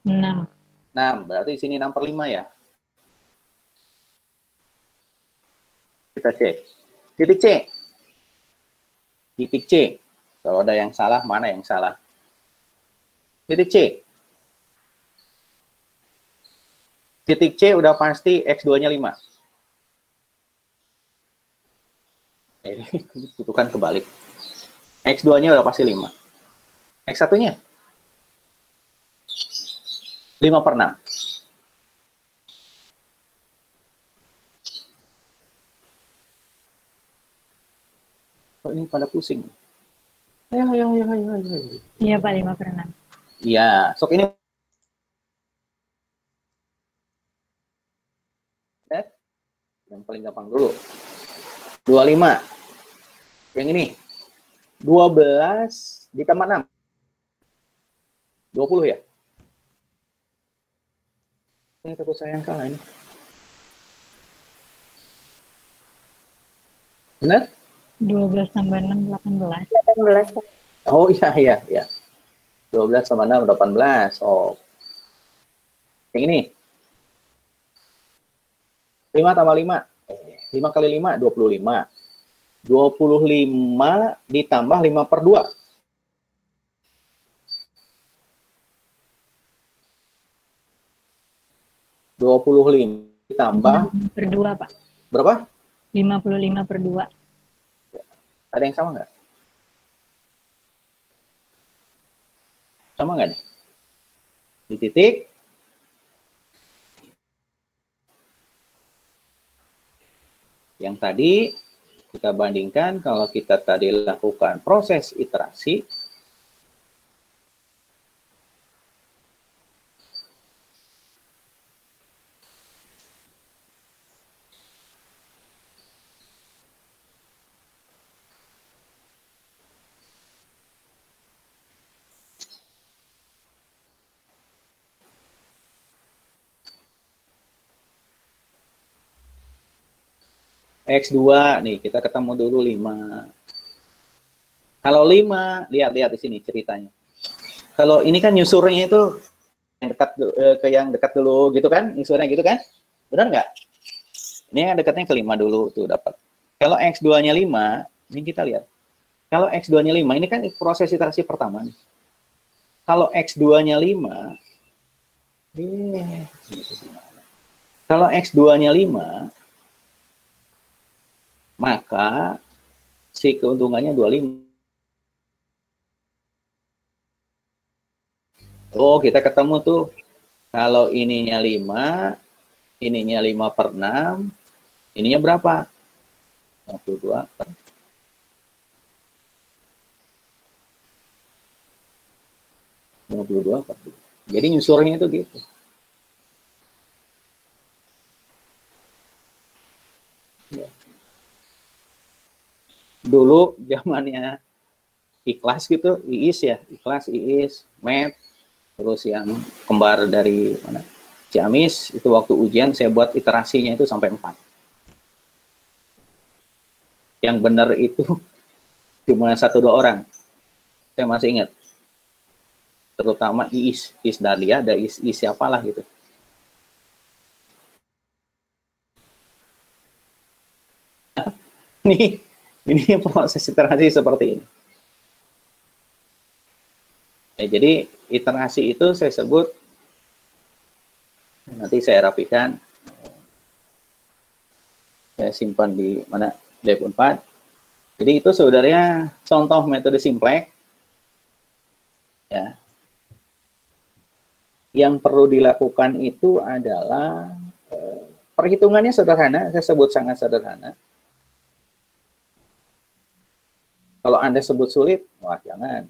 6. 6. Berarti di sini 6/5 ya. Kita cek. Titik C. Titik C. Kalau ada yang salah, mana yang salah? Titik C. Titik C udah pasti X2-nya 5. Butuhkan kebalik. X2-nya udah pasti 5. X1-nya? 5/6. Kok ini pada pusing? Ayo. Iya Pak, 5/6. Iya, sok ini. Yang paling gampang dulu. 25. Yang ini. 12 ditambah 6. 20 ya? Ini takut saya yang kalah ini. Benar? 12 tambah 6, 18. 18. Oh iya. 12 sama 6, 18. Oh. Yang ini. 5 tambah 5. 5 kali 5, 25. 25 ditambah 5/2. 25 25 ditambah 5 per 2, Pak. berapa? 55 per 2. Ada yang sama nggak? Sama nggak nih? Di titik. Yang tadi kita bandingkan kalau kita tadi lakukan proses iterasi, X2 nih, kita ketemu dulu 5. Kalau 5, lihat di sini ceritanya. Kalau ini kan nyusurnya itu yang dekat ke yang dekat dulu gitu kan, nyusurnya gitu kan? Benar nggak? Ini yang dekatnya ke 5 dulu tuh dapat. Kalau X2-nya 5, ini kita lihat. Kalau X2-nya 5, ini kan proses iterasi pertama nih. Kalau X2-nya 5, kalau X2-nya 5, maka si keuntungannya 25. Oh, kita ketemu tuh. Kalau ininya 5, ininya 5 per 6, ininya berapa? 52 per 52 per 2. Jadi nyusurnya itu gitu. Ya. Dulu zamannya ikhlas gitu, IIS ya, ikhlas, IIS, MET, terus yang kembar dari mana? Ciamis, itu waktu ujian saya buat iterasinya itu sampai 4. Yang benar itu cuma 1-2 orang. Saya masih ingat. Terutama IIS, IIS Dahlia, ada IIS siapalah gitu. Ini proses iterasi seperti ini. Ya, jadi iterasi itu saya sebut, nanti saya rapikan, saya simpan di mana, Dev 4. Jadi itu sebenarnya contoh metode simplex. Ya. Yang perlu dilakukan itu adalah perhitungannya sederhana, saya sebut sangat sederhana. Kalau Anda sebut sulit, wah jangan.